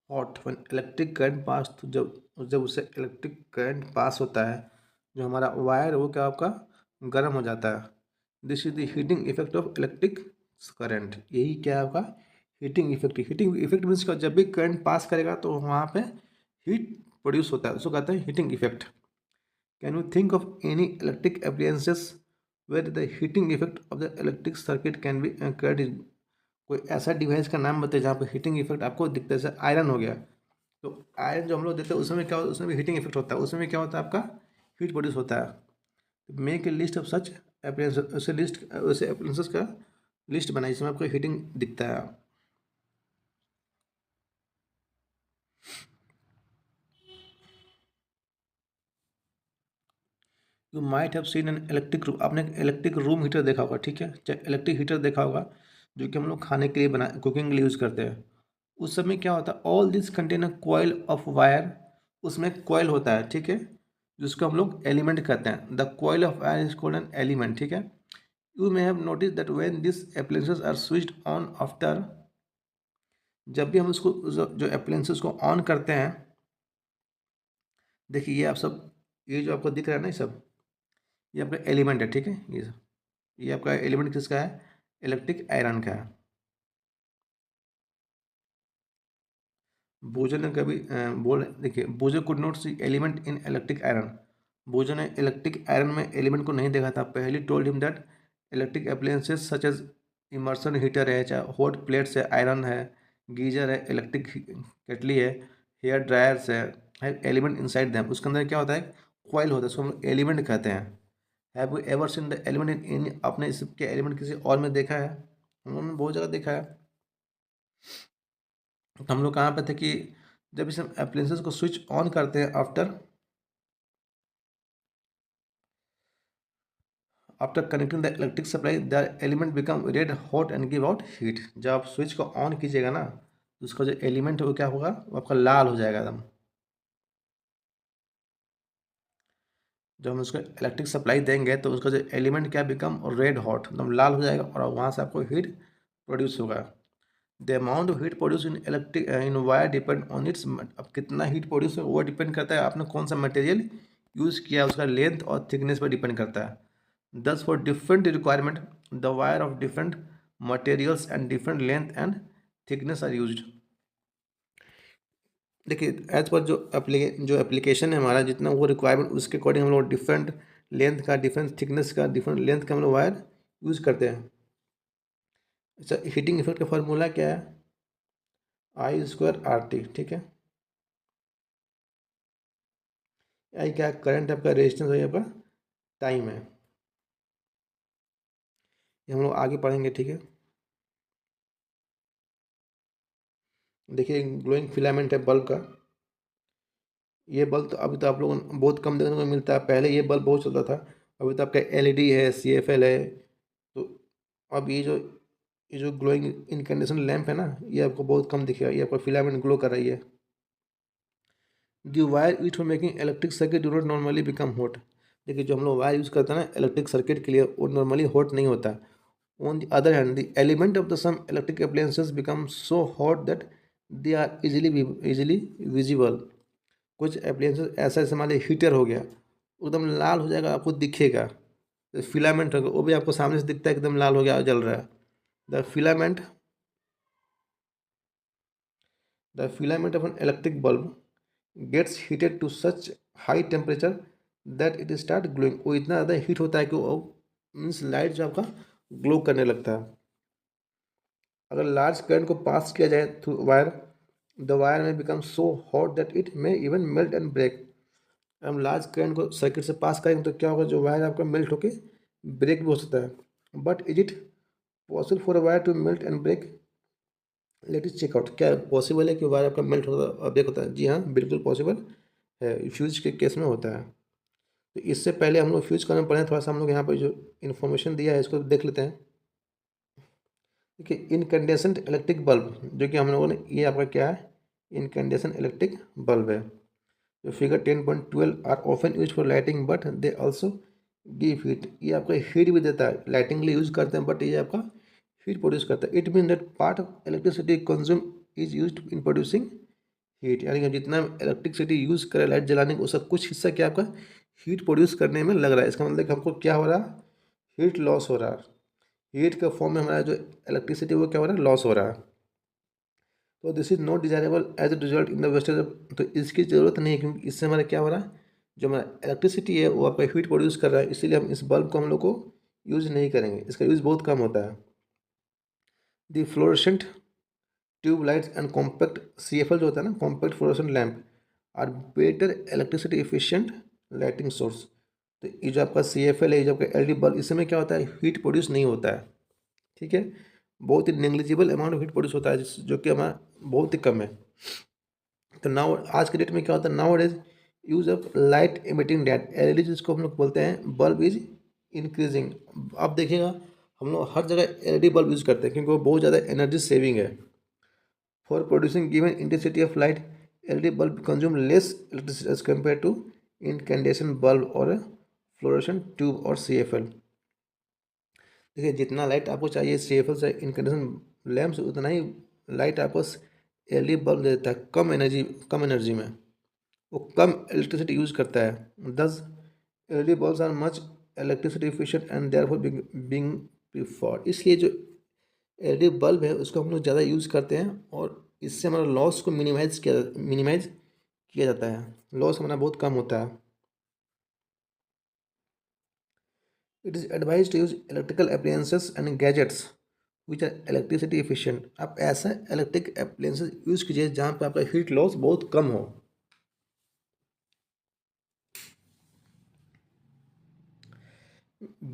Speaker 1: hot when electric current pass, जब जब उसे इलेक्ट्रिक करंट पास होता है, जो हमारा वायर वो क्या आपका गर्म हो जाता है। This is the heating effect of electric current, यही क्या है आपका heating effect. Heating effect means का जब भी करंट पास करेगा तो वहाँ पे हीट प्रोड्यूस होता है, उसको कहते हैं heating effect. Can you think of any electric appliances where the heating effect of the electric circuit can be created. कोई ऐसा डिवाइस का नाम बताइए जहाँ पे हीटिंग इफेक्ट आपको दिखता है। जैसे आयरन हो गया, तो आयरन जो हम लोग देते हैं उसमें क्या होता है, उसमें भी हीटिंग इफेक्ट होता है, उसमें क्या होता है आपका हीट प्रोड्यूस होता है। Make a list of such appliances, वैसे अप्लायंसेस का लिस्ट बनाइए जिसमें आपको हीटिंग दिखता है। You might have seen an electric room, आपने इलेक्ट्रिक रूम हीटर देखा होगा, ठीक है, चाहे इलेक्ट्रिक हीटर देखा होगा जो कि हम लोग खाने के लिए कुकिंग के लिए यूज़ करते हैं। उस समय क्या होता है, all this contain a coil of wire, उसमें कॉइल होता है, ठीक है, जिसको हम लोग एलिमेंट कहते हैं। The coil of wire is called an element, ठीक है। You may have notice that when this appliances are switched on after, जब भी हम उसको जो अप्लायंसेस को ऑन करते हैं, देखिए ये आप सब, ये जो आपको दिख रहा है ना, ये सब ये आपका एलिमेंट है, ठीक है। ये आपका एलिमेंट किसका है, इलेक्ट्रिक आयरन का है। बोजो ने कभी बोल देखिए, Boojho could not see element in electric iron, Boojho ने इलेक्ट्रिक आयरन में एलिमेंट को नहीं देखा था। Paheli told him that electric appliances such as immersion heater है, चाहे हॉट प्लेट्स है, आयरन है, गीजर है, इलेक्ट्रिक केटली है, हेयर ड्रायर्स है एलिमेंट इनसाइड दैम, उसके अंदर क्या होता है, कॉइल होता है, उसको हम एलिमेंट कहते हैं। Have you ever seen the element in, आपने इसके एलिमेंट किसी और में देखा है, हम लोगों ने बहुत जगह देखा है। तो हम लोग कहाँ पे थे कि जब इस अप्लायंसेस को स्विच ऑन करते हैं after after connecting the electric supply, the element become red hot and give out heat. जब आप स्विच को ऑन कीजिएगा ना तो उसका जो एलिमेंट है वो क्या होगा, वो आपका लाल हो जाएगा एकदम। जब हम उसको इलेक्ट्रिक सप्लाई देंगे तो उसका जो एलिमेंट क्या बिकम रेड हॉट, एकदम लाल हो जाएगा और वहाँ से आपको हीट प्रोड्यूस होगा। The amount of heat produce in electric in wire depend on it's, अब कितना हीट प्रोड्यूस है वो डिपेंड करता है आपने कौन सा मटेरियल यूज़ किया, उसका लेंथ और थिकनेस पर डिपेंड करता है। Thus, for different requirement, the wire of different materials and different length and thickness are used. देखिए एज पर जो एप्लीकेशन है हमारा, जितना वो रिक्वायरमेंट उसके अकॉर्डिंग हम लोग डिफरेंट लेंथ का, डिफरेंट थिकनेस का, डिफरेंट लेंथ का हम लोग वायर यूज़ करते हैं। अच्छा, हीटिंग इफेक्ट का फार्मूला क्या है, I²RT, ठीक है। आई क्या, करंट आपका, रेजिस्टेंस है आपका, टाइम है। ये हम लोग आगे पढ़ेंगे, ठीक है। देखिए ग्लोइंग फिलामेंट है बल्ब का। ये बल्ब तो अभी तो आप लोगों को बहुत कम देखने को मिलता है, पहले ये बल्ब बहुत चलता था। अभी तो आपका एलईडी है, सीएफएल है। तो अब ये जो ग्लोइंग इनकैंडेसेंट लैंप है ना, ये आपको बहुत कम दिखेगा, ये आपका फिलामेंट ग्लो कर रही है। दी wire use for making electric circuit do not normally become hot. देखिए जो हम लोग वायर यूज़ करते हैं ना इलेक्ट्रिक सर्किट के लिए, वो नॉर्मली हॉट नहीं होता। On the other hand the element of the some electric appliances become so hot that they are easily visible. कुछ अप्लायंसेस ऐसा, जैसे मान लीजिए हीटर हो गया, एकदम लाल हो जाएगा, आपको दिखेगा। फिलामेंट होगा, वो भी आपको सामने से दिखता है एकदम लाल हो गया, जल रहा है। The filament the filament of an electric bulb gets heated to such high temperature that it start glowing. वो इतना ज़्यादा हीट होता है कि वो मीन्स लाइट जो आपका ग्लो करने लगता है। अगर लार्ज करंट को पास किया जाए through wire, the wire may become so hot that it may even melt and break. हम लार्ज करंट को सर्किट से पास करेंगे तो क्या होगा, जो वायर आपका मेल्ट होके ब्रेक भी हो सकता है। But is it possible for a wire to melt and break? Let us check out. क्या पॉसिबल है कि वायर आपका मेल्ट होता और ब्रेक होता है? जी हाँ, बिल्कुल पॉसिबल है, फ्यूज के केस में होता है। तो इससे पहले हम लोग फ्यूज करने पड़े, थोड़ा सा हम लोग यहाँ पर जो इन्फॉर्मेशन दिया है इसको देख लेते हैं। देखिए इनकैंडेसेंट इलेक्ट्रिक बल्ब, जो कि हम लोगों ने, ये आपका क्या है, इनकैंडेसेंट इलेक्ट्रिक बल्ब है। जो figure 10.12 are often use for lighting but they also give heat. ये आपका हीट भी देता है, लाइटिंग के लिए यूज करते हैं, बट ये आपका हीट प्रोड्यूस करता है। It mean that part of electricity consume is use in producing heat. यानी कि जितना इलेक्ट्रिसिटी यूज करे लाइट जलाने को, उसका कुछ हिस्सा क्या आपका हीट प्रोड्यूस करने में लग रहा है। इसका मतलब कि हमको क्या हो रहा है, हीट लॉस हो रहा है। हीट के फॉर्म में हमारा जो इलेक्ट्रिसिटी वो क्या हो रहा है, लॉस हो रहा है। तो this is not desirable as a result in the wastage. तो इसकी ज़रूरत नहीं है, क्योंकि इससे हमारा क्या हो रहा है, जो हमारा इलेक्ट्रिसिटी है वो आपका हीट प्रोड्यूस कर रहा है, इसीलिए हम इस बल्ब को हम लोग को यूज़ नहीं करेंगे, इसका यूज़ बहुत कम होता है। The fluorescent tube lights and compact CFL जो होता है ना, compact fluorescent lamp, are better electricity efficient lighting source. तो ये जो आपका CFL है, ये जो आपका LED बल्ब, इसमें क्या होता है, हीट प्रोड्यूस नहीं होता है, ठीक है। बहुत ही negligible amount of heat produce होता है, जो कि हमारा बहुत ही कम है। तो नाउ आज के डेट में क्या होता है, now is use of light emitting that LED, जिसको हम लोग बोलते हैं, बल्ब इज इंक्रीजिंग। आप देखिएगा हम लोग हर जगह LED बल्ब यूज़ करते हैं, क्योंकि वो बहुत ज़्यादा एनर्जी सेविंग है। For producing given intensity of light, LED bulb consume less electricity as compare to incandescent bulb और फ्लोरेसेंट ट्यूब और CFL। देखिए जितना लाइट आपको चाहिए CFL से, इनकैंडेशन लैम्प से, उतना ही लाइट आपको LED बल्ब देता है, कम एनर्जी में, वो कम इलेक्ट्रिसिटी यूज करता है। Thus LED bulbs are much electricity efficient and therefore being preferred. इसलिए जो LED बल्ब है उसको हम लोग ज़्यादा यूज़ करते हैं, और इससे हमारा लॉस को मिनिमाइज किया जाता है, लॉस हमारा बहुत कम होता है। It is advise to use electrical appliances and gadgets which are electricity efficient. आप ऐसा इलेक्ट्रिक अप्लायंसेस यूज़ कीजिए जहाँ पर आपका हीट लॉस बहुत कम हो।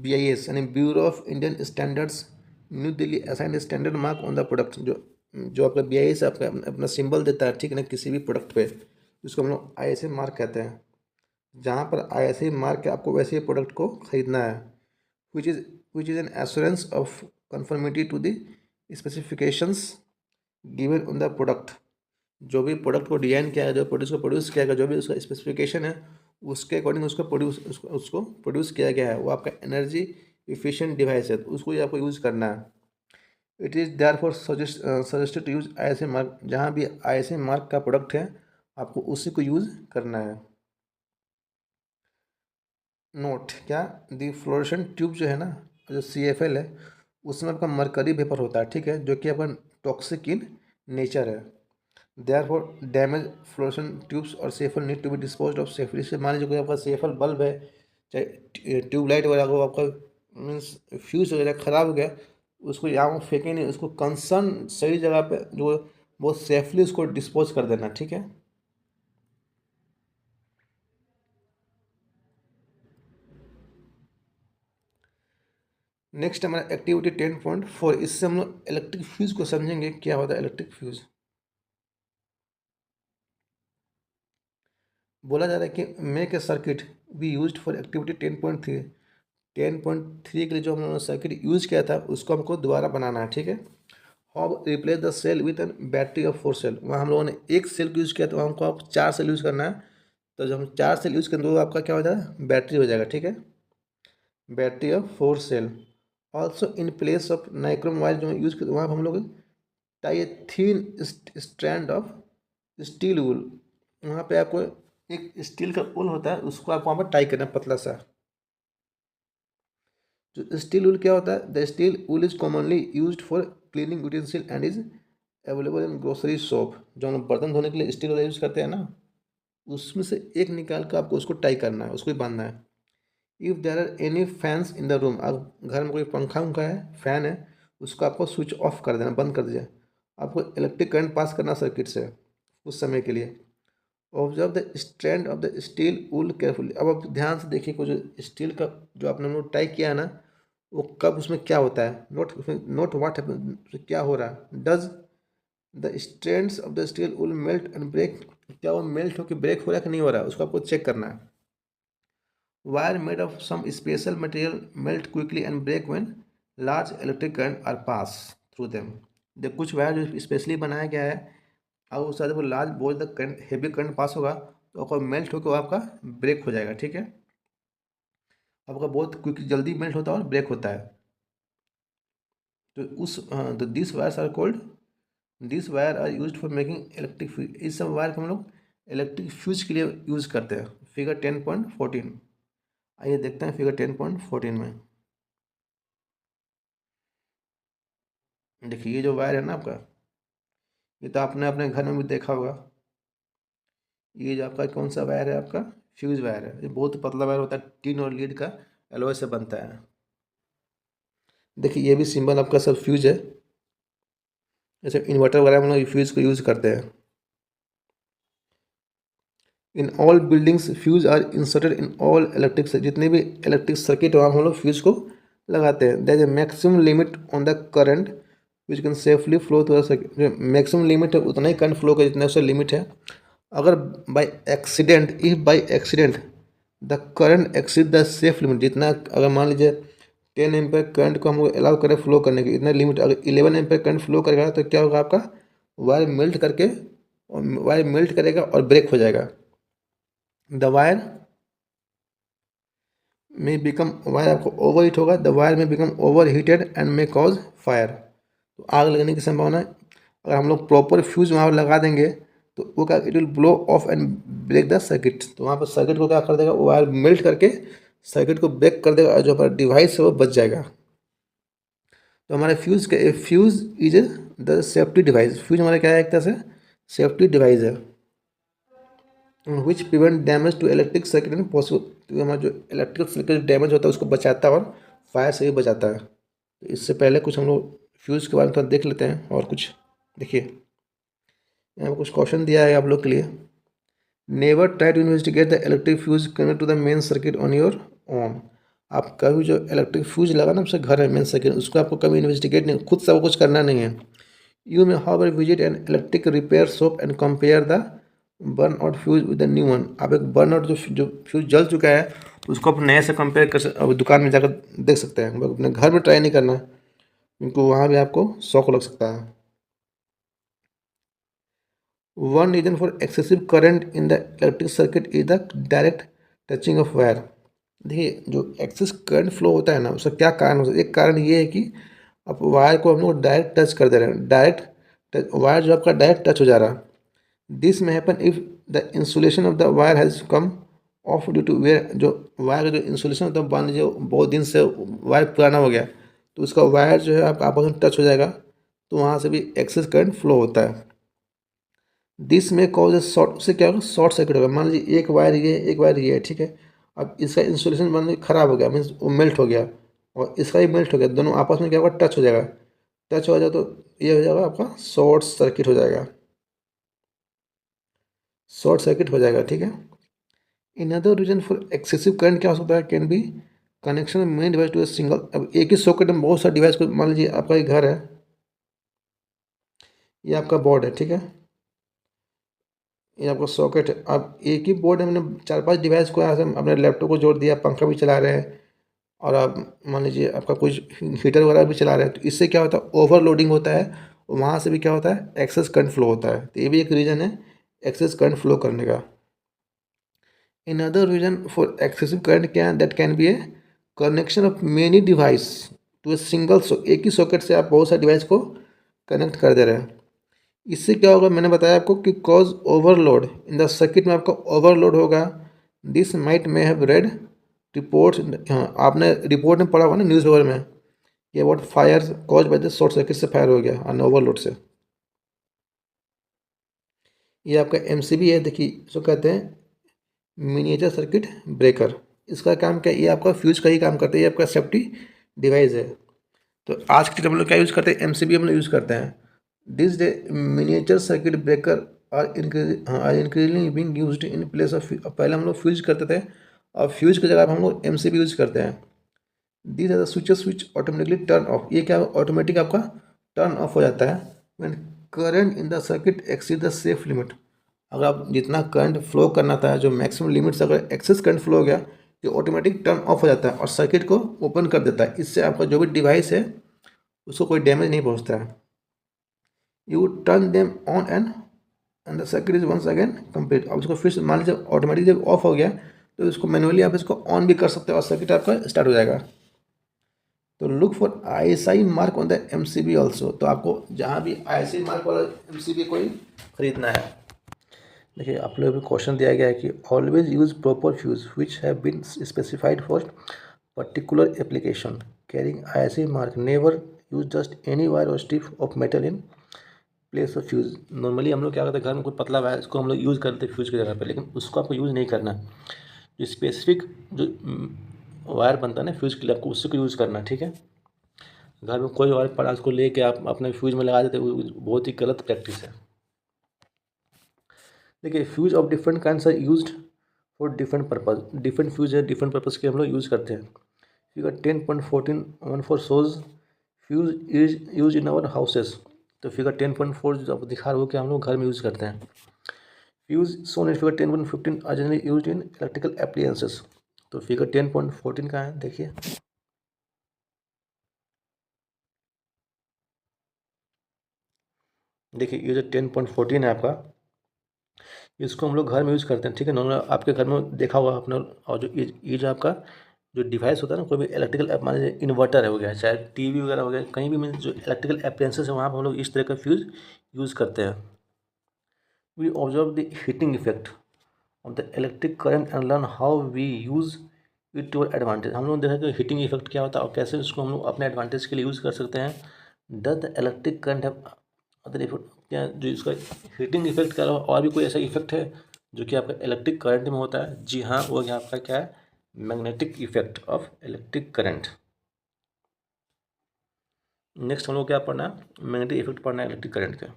Speaker 1: BIS यानी bureau of Indian standards, new Delhi assign standard mark on the product. जो आपका BIS आपका अपना सिंबल देता है, ठीक है ना, किसी भी प्रोडक्ट पे, जिसको हम लोग ISA मार्क कहते हैं। जहाँ पर ISA मार्क है, आपको वैसे ही प्रोडक्ट को खरीदना है। Which is which is an assurance of conformity to the specifications given on the product. जो भी प्रोडक्ट को डिजाइन किया है, जो प्रोड्यूस को प्रोड्यूस किया गया, जो भी उसका स्पेसिफिकेशन है, उसके अकॉर्डिंग उसको प्रोड्यूस किया गया है, वो आपका एनर्जी इफिशिएंट डिवाइस है, तो उसको ही आपको यूज़ करना है। It is therefore suggested to use ISA mark. जहाँ भी ISA मार्क का प्रोडक्ट है, आपको उसी को यूज़ करना है। नोट क्या, दी फ्लोरेसेंट ट्यूब जो है ना, जो CFL है, उसमें आपका मरकरी वेपर होता है, ठीक है, जो कि आपका टॉक्सिक इन नेचर है। Therefore, damaged fluorescent tubes और CFL need to be disposed of safely। इससे मान लीजिए कोई आपका CFL बल्ब है, चाहे ट्यूबलाइट वगैरह को आपका मीन्स फ्यूज वगैरह ख़राब हो गया, उसको यहाँ फेंके नहीं, उसको कंसर्न सही जगह पे, जो बहुत सेफली उसको डिस्पोज कर देना, ठीक है। नेक्स्ट हमारा एक्टिविटी 10.4, इससे हम लोग इलेक्ट्रिक फ्यूज को समझेंगे, क्या होता है इलेक्ट्रिक फ्यूज। बोला जा रहा है कि make a circuit we used for activity 10.3। 10.3 के लिए जो हम लोगों ने सर्किट यूज किया था उसको हमको दोबारा बनाना है, ठीक है। How replace the cell with an battery of 4 cell. वहाँ हम लोगों ने एक सेल यूज़ किया तो हमको अब 4 सेल यूज़ करना है। तो जब हम 4 सेल यूज़ करें तो आपका क्या हो जाएगा, बैटरी हो जाएगा, ठीक है। Battery of 4 cell. Also in place of nichrome wire जो यूज़ करते वहाँ हम लोग tie a thin strand of steel wool. वहाँ पे आपको एक स्टील का वूल होता है, उसको आपको वहाँ पर टाई करना है पतला सा। जो स्टील वूल क्या होता है, the steel wool is commonly used for cleaning utensil and is available in grocery shop. जो हम लोग बर्तन धोने के लिए स्टील वाला यूज़ करते हैं ना, उसमें से एक निकाल कर आपको उसको टाई करना है, उसको ही बांधना है। If there are any fans in the room, अब घर में कोई पंखा उंखा है, फैन है, उसको आपको स्विच ऑफ कर देना, बंद कर दीजिए। आपको इलेक्ट्रिक करंट पास करना सर्किट से उस समय के लिए। Observe the strand of the steel wool carefully. अब आप ध्यान से देखिए को जो स्टील का जो आपने लोग टाई किया है ना, वो कब उसमें क्या होता है, नोट व्हाट हैपन, क्या हो रहा है। Does the strands of the steel wool melt and break, क्या वो मेल्ट होकर ब्रेक हो रहा है कि नहीं हो रहा है, उसको आपको चेक करना है। Wire made of some special material melt quickly and break when large electric current are pass through them. जब कुछ वायर जो स्पेशली बनाया गया है, अगर उसके साथ वो लार्ज बहुत ज़्यादा करंट, हेवी करंट पास होगा तो आपका मेल्ट होकर वो आपका ब्रेक हो जाएगा, ठीक है। आपका बहुत क्विक जल्दी मेल्ट होता है और ब्रेक होता है। तो तो this wires are cold, this wire are use for making electric fuse. इस सब वायर को हम लोग इलेक्ट्रिक फ्यूज के लिए यूज़ करते हैं। फिगर 10.14, आइए देखते हैं फिगर 10.14 में। देखिए ये जो वायर है ना आपका, ये तो आपने अपने घर में भी देखा होगा। ये जो आपका कौन सा वायर है, आपका फ्यूज वायर है। ये बहुत पतला वायर होता है, टिन और लीड का एलॉय से बनता है। देखिए ये भी सिंबल आपका सब फ्यूज है। जैसे इन्वर्टर वगैरह में हम लोग फ्यूज को यूज़ करते हैं। In all buildings fuse are inserted in all electric, जितने भी इलेक्ट्रिक सर्किट वहाँ हम लोग फ्यूज को लगाते हैं। That is a maximum limit on the current which can safely flow through the circuit. जो मैक्सिमम लिमिट है उतना ही करंट फ्लो का जितना उससे लिमिट है। अगर by accident, if by accident the current exceed the safe limit, जितना अगर मान लीजिए 10 एम्पेयर करंट को हम लोग अलाउ करें फ्लो करने की, इतना लिमिट, अगर 11 एम्पेयर करंट फ्लो करेगा तो क्या होगा, आपका वायर मेल्ट करके, वायर मेल्ट करेगा और ब्रेक हो जाएगा। The wire may become, wire आपको ओवर हीट होगा, the wire may become over heated and may cause fire. तो आग लगने की संभावना है। अगर हम लोग प्रॉपर फ्यूज वहाँ पर लगा देंगे तो वो क्या, it will blow off and break the circuit. तो वहाँ पर सर्किट को क्या कर देगा, वो वायर मेल्ट करके सर्किट को ब्रेक कर देगा और जो हमारा डिवाइस है वो बच जाएगा। तो हमारे फ्यूज के, fuse is the safety device. Fuse हमारा क्या है, एक तरह से सेफ्टी डिवाइस है which prevent damage to electric circuit and possible. तो हमारा जो इलेक्ट्रिक सर्किट डैमेज होता है उसको बचाता है और फायर से भी बचाता है। तो इससे पहले कुछ हम लोग फ्यूज़ के बारे में थोड़ा देख लेते हैं और कुछ। देखिए यहाँ पर कुछ क्वेश्चन दिया है आप लोग के लिए। Never try to investigate the electric fuse connect to the main circuit on your own. आप कभी जो इलेक्ट्रिक फ्यूज लगा ना आपसे घर है मेन सर्किट, उसको आपको कभी इन्वेस्टिगेट नहीं, खुद से वो कुछ करना नहीं है। You may however visit an electric repair shop and compare the burn out fuse with the new one. आप एक बर्न आउट जो फ्यूज जल चुका है उसको आप नए से कंपेयर कर अब दुकान में जाकर देख सकते हैं। अपने घर में ट्राई नहीं करना, क्योंकि वहाँ भी आपको शॉक लग सकता है। One reason for excessive current in the electric circuit is the direct touching of wire. देखिए जो एक्सेस करंट फ्लो होता है ना, उसका क्या कारण होता है। एक कारण ये है कि आप वायर को हम लोग डायरेक्ट टच कर दे रहे हैं, डायरेक्ट वायर जो आपका डायरेक्ट टच हो जा रहा है। दिस में happen if the insulation of the wire has come off due to wear. जो वायर का जो इंसुलेशन होता है, मान लीजिए बहुत दिन से वायर पुराना हो गया तो उसका वायर जो है आपस में टच हो जाएगा, तो वहाँ से भी एक्सेस करंट फ्लो होता है। दिस में कॉज शॉर्ट, से क्या होगा, शॉर्ट सर्किट होगा। मान लीजिए एक वायर ये, एक वायर ये है, ठीक है। अब इसका इंसुलेशन मान लीजिए खराब हो गया, मीन्स वो मेल्ट हो गया, और इसका भी मेल्ट हो गया, दोनों आपस में क्या होगा, टच हो जाएगा। टच हो जाए तो ये हो जाएगा आपका शॉर्ट सर्किट हो जाएगा, शॉर्ट सर्किट हो जाएगा, ठीक है। Another reason for excessive current क्या हो सकता है, can be connection main device to a single. अब एक ही सॉकेट में बहुत सारे डिवाइस को, मान लीजिए आपका एक घर है, ये आपका बोर्ड है, ठीक है, ये आपका सॉकेट है। अब एक ही बोर्ड में हमने 4-5 डिवाइस को यहाँ से अपने लैपटॉप को जोड़ दिया, पंखा भी चला रहे हैं, और आप मान लीजिए आपका कुछ हीटर वगैरह भी चला रहे हैं, तो इससे क्या होता है, ओवरलोडिंग होता है, वहाँ से भी क्या होता है, एक्सेस करंट फ्लो होता है। तो ये भी एक रीज़न है एक्सेस करंट फ्लो करने का। Another reason for excessive current can that can be a connection of many device to a single so एक ही सॉकेट से आप बहुत सारे डिवाइस को कनेक्ट कर दे रहे हैं। इससे क्या होगा, मैंने बताया आपको कि cause overload in the circuit में आपका ओवरलोड होगा। This might may have read reports, हाँ आपने रिपोर्ट में पढ़ा होगा ना न्यूज़पेपर में कि about fire cause by the short circuit से फायर हो गया और ओवरलोड से। ये आपका एमसीबी है, देखिए इसको कहते हैं मिनिएचर सर्किट ब्रेकर। इसका काम क्या है, ये आपका फ्यूज का ही काम करता है, ये आपका सेफ्टी डिवाइस है। तो आज के हम लोग क्या यूज़ करते हैं, एमसीबी हम लोग यूज़ करते हैं। This day miniature circuit breaker are increasingly being used in place of, पहले हम लोग फ्यूज करते थे और फ्यूज की जगह हम लोग एमसीबी यूज़ करते हैं। This are the switches which automatically turn off, ये क्या ऑटोमेटिक आपका टर्न ऑफ हो जाता है when current in the circuit exceed the safe limit. अगर आप जितना करंट फ्लो करना था, जो मैक्सिमम लिमिट से अगर एक्सेस करंट फ्लो हो गया, तो ऑटोमेटिक टर्न ऑफ हो जाता है और सर्किट को ओपन कर देता है। इससे आपका जो भी डिवाइस है उसको कोई डैमेज नहीं पहुंचता है। You turn them on and the circuit is once again complete. अब उसको फिर से मान लीजिए ऑटोमेटिक जब ऑफ हो गया तो इसको मैनुअली आप इसको ऑन भी कर सकते हो और सर्किट आपका स्टार्ट हो जाएगा। तो look for ISI mark on the MCB also. तो आपको जहाँ भी आईएसआई मार्क वाला एमसीबी कोई खरीदना है, देखिए आप लोग भी क्वेश्चन दिया गया है कि always use proper fuse which have been specified for particular application carrying ISI mark, never use just any wire और strip of metal in place of fuse. Normally हम लोग क्या करते हैं, घर में कोई पतला वायर इसको हम लोग यूज़ करते हैं फ्यूज की जगह पे, लेकिन उसको आपको यूज़ नहीं करना। जो स्पेसिफिक जो वायर बनता है ना फ्यूज के लिए, आपको उसी को यूज़ करना, ठीक है। घर में कोई वायर पड़ा उसको लेके आप अपने फ्यूज में लगा देते, वो बहुत ही गलत प्रैक्टिस है। देखिए fuse of different kinds are used for different purpose. Different fuse है, डिफरेंट पर्पज़ के हम लोग यूज़ करते हैं। Figure 10.14 shows fuse is use in our houses. तो फिगर 10.4 जो आपको दिखा रहा हो कि हम लोग घर में यूज़ करते हैं। Fuse shown in figure 10.15 are generally use in electrical appliances. तो फिगर 10.14 का है, देखिए देखिए ये जो 10.14 है आपका, इसको हम लोग घर में यूज़ करते हैं, ठीक है। नॉर्मल आपके घर में देखा होगा आपने। और जो ये जो आपका जो डिवाइस होता है ना, कोई भी इलेक्ट्रिकल मान लीजिए इन्वर्टर हो गया, चाहे टीवी वगैरह हो गया, कहीं भी जो इलेक्ट्रिकल अप्लायंसेस है वहाँ पर हम लोग इस तरह का फ्यूज़ यूज़ करते हैं। We observe the heating effect of the electric current and learn how we use it to advantage. हम लोग देखा कि हीटिंग इफेक्ट क्या होता है और कैसे उसको हम लोग अपने एडवांटेज के लिए यूज़ कर सकते हैं। Does the electric current have other effect, क्या जो इसका हीटिंग इफेक्ट के अलावा और भी कोई ऐसा इफेक्ट है जो कि आपका इलेक्ट्रिक करंट में होता है? जी हाँ, वो यहाँ आपका क्या है, magnetic effect of electric current. Next हम लोग क्या पढ़ना है, मैग्नेटिक इफेक्ट पढ़ना है इलेक्ट्रिक करंट का।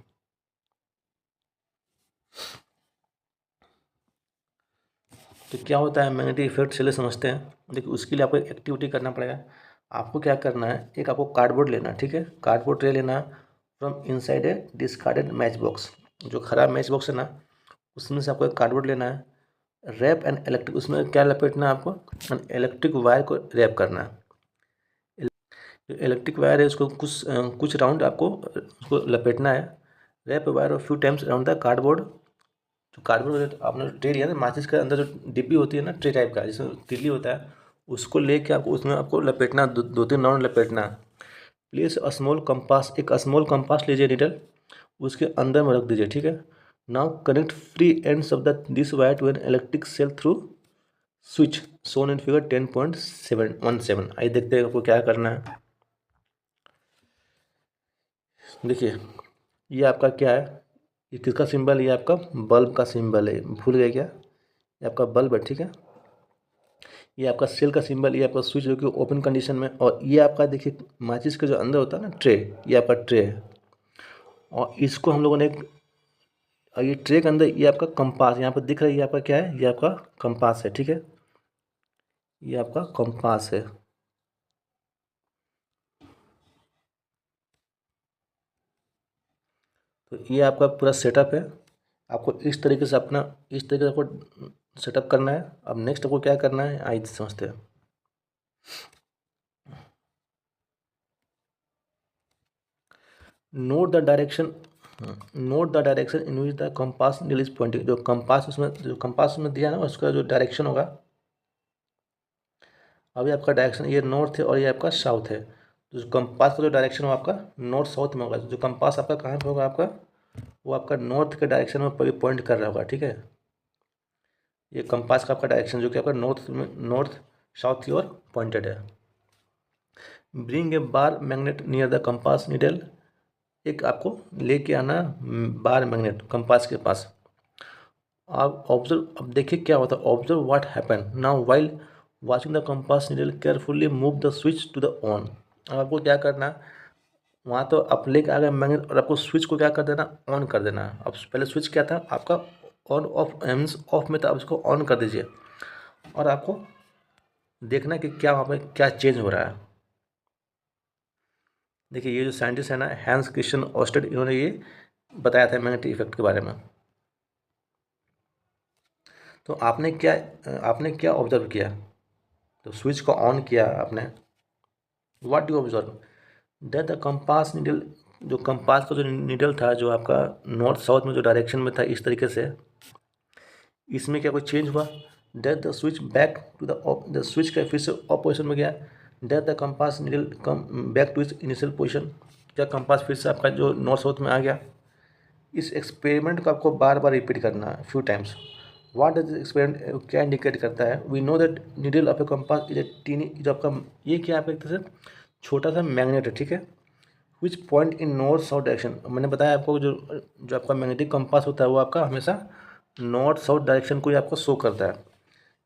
Speaker 1: तो क्या होता है मैग्नेटिक इफेक्ट, चलिए समझते हैं। देखिए उसके लिए आपको एक एक्टिविटी करना पड़ेगा। आपको क्या करना है, एक आपको कार्डबोर्ड लेना है, ठीक है। कार्डबोर्ड ट्रे लेना from inside a discarded match box. जो खराब मैच बॉक्स है ना, उसमें से आपको एक कार्डबोर्ड लेना है। रैप एंड इलेक्ट्रिक, उसमें क्या लपेटना है आपको, इलेक्ट्रिक वायर को रैप करना है। जो इलेक्ट्रिक वायर है उसको कुछ राउंड आपको उसको लपेटना है। रैप वायर और few times around the cardboard. जो कार्डबोर्ड आपने ट्रे लिया ना, माचिस के अंदर जो डिब्बी होती है ना, ट्रे टाइप का जिसमें तिल्ली होता है, उसको लेके आपको उसमें आपको लपेटना, दो तीन राउंड लपेटना। प्लेस अ स्मॉल कंपास, एक स्मॉल कंपास लीजिए नीडल, उसके अंदर में रख दीजिए, ठीक है। Now connect free ends of the this wire to an electric cell through switch shown in figure 10.17। आइए देखते हैं आपको क्या करना है। देखिए ये आपका क्या है, ये किसका सिंबल है, ये आपका बल्ब का सिंबल है। भूल गए क्या, ये आपका बल्ब है, ठीक है। ये आपका सेल का सिंबल, ये आपका स्विच जो कि ओपन कंडीशन में, और ये आपका देखिए माचिस का जो अंदर होता है ना ट्रे, ये आपका ट्रे है। और इसको हम लोगों ने और ये ट्रे के अंदर ये आपका कंपास यहाँ पर दिख रहा है, ये आपका क्या है, ये आपका कंपास है, ठीक है, ये आपका कंपास है। तो ये आपका पूरा सेटअप है। आपको इस तरीके से अपना इस तरीके से आपको सेटअप करना है। अब नेक्स्ट आपको क्या करना है, आइए समझते हैं। Note the direction note the direction in which the compass needle is pointing. जो कंपास में दिया ना उसका जो डायरेक्शन होगा, अभी आपका डायरेक्शन ये नॉर्थ है और ये आपका साउथ है। तो जो कंपास का जो डायरेक्शन हो आपका नॉर्थ साउथ में होगा। जो कंपास आपका कहाँ पे होगा, आपका वो आपका नॉर्थ के डायरेक्शन में पॉइंट कर रहा होगा, ठीक है। ये कंपास का आपका डायरेक्शन जो कि आपका नॉर्थ साउथ की ओर पॉइंटेड है। Bring a bar magnet near the compass needle. एक आपको लेके आना बार मैग्नेट कंपास के पास। आप ऑब्जर्व, अब देखिए क्या होता है, observe what happen now while watching the compass needle carefully move the switch to the on. अब आपको क्या करना, वहाँ तो आप लेके आ गए मैग्नेट और आपको स्विच को क्या कर देना, ऑन कर देना। अब पहले स्विच क्या था आपका, ऑन ऑफ मीन्स ऑफ में था, अब इसको ऑन कर दीजिए और आपको देखना कि क्या वहाँ पे क्या चेंज हो रहा है। देखिए ये जो साइंटिस्ट है ना, हैंस क्रिश्चियन ऑस्टेड, इन्होंने ये बताया था मैग्नेटिक इफेक्ट के बारे में। तो आपने क्या ऑब्जर्व किया, तो स्विच को ऑन किया आपने, what do observe that the compass needle, जो कंपास का जो नीडल था जो आपका नॉर्थ साउथ में जो डायरेक्शन में था इस तरीके से, इसमें क्या कोई चेंज हुआ, that the switch back to the switch का फिर से ऑफ पोजिशन में गया, that the compass needle come back to its initial position, क्या कंपास फिर से आपका जो नॉर्थ साउथ में आ गया। इस एक्सपेरिमेंट को आपको बार बार रिपीट करना है few times. What does experiment क्या इंडिकेट करता है, we know that needle of a compass is a tiny, जो आपका ये क्या आप एक तरह से छोटा सा मैग्नेट है, ठीक है, which point in north south direction. मैंने बताया आपको जो जो आपका मैग्नेटिक कंपास होता है वो आपका हमेशा नॉर्थ साउथ डायरेक्शन को ही आपको शो करता है।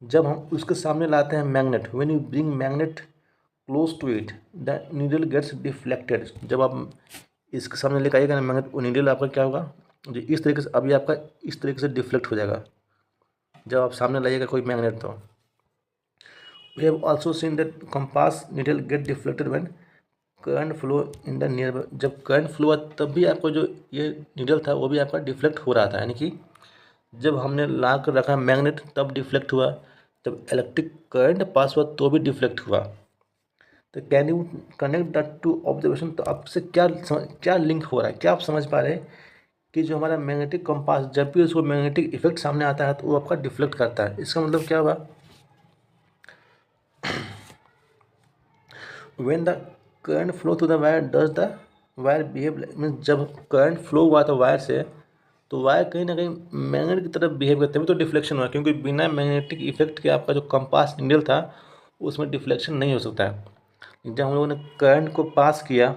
Speaker 1: जब हम उसके सामने लाते हैं magnet, when you bring magnet close to it the needle gets deflected. जब आप इसके सामने लेकर आइएगा ना मैग्नेट, वो नीडल आपका क्या होगा, जो इस तरीके से अभी आपका इस तरीके से डिफ्लेक्ट हो जाएगा जब आप सामने लाइएगा कोई मैग्नेट। तो we have also seen that compass needle get deflected when current flow in the near. जब करंट फ्लो हुआ तब भी आपको जो ये नीडल था वो भी आपका डिफ्लेक्ट हो रहा था, यानी कि जब हमने ला कर रखा मैग्नेट तब डिफ्लेक्ट हुआ, जब इलेक्ट्रिक करंट पास हुआ तो भी डिफ्लेक्ट हुआ। तो can you connect that to observation. तो आपसे क्या लिंक हो रहा है, क्या आप समझ पा रहे हैं कि जो हमारा मैग्नेटिक कंपास जब भी उसको मैग्नेटिक इफेक्ट सामने आता है तो वो आपका डिफ्लेक्ट करता है। इसका मतलब क्या हुआ, when the current flow through the wire does the wire behave, means जब करंट फ्लो हुआ था वायर से तो वायर कहीं ना कहीं मैग्नेट की तरफ बिहेव करते हुए तो डिफ्लेक्शन हुआ, क्योंकि बिना मैग्नेटिक इफेक्ट के आपका जो कंपास निडल था उसमें डिफ्लेक्शन नहीं हो सकता है। जब हम लोगों ने करंट को पास किया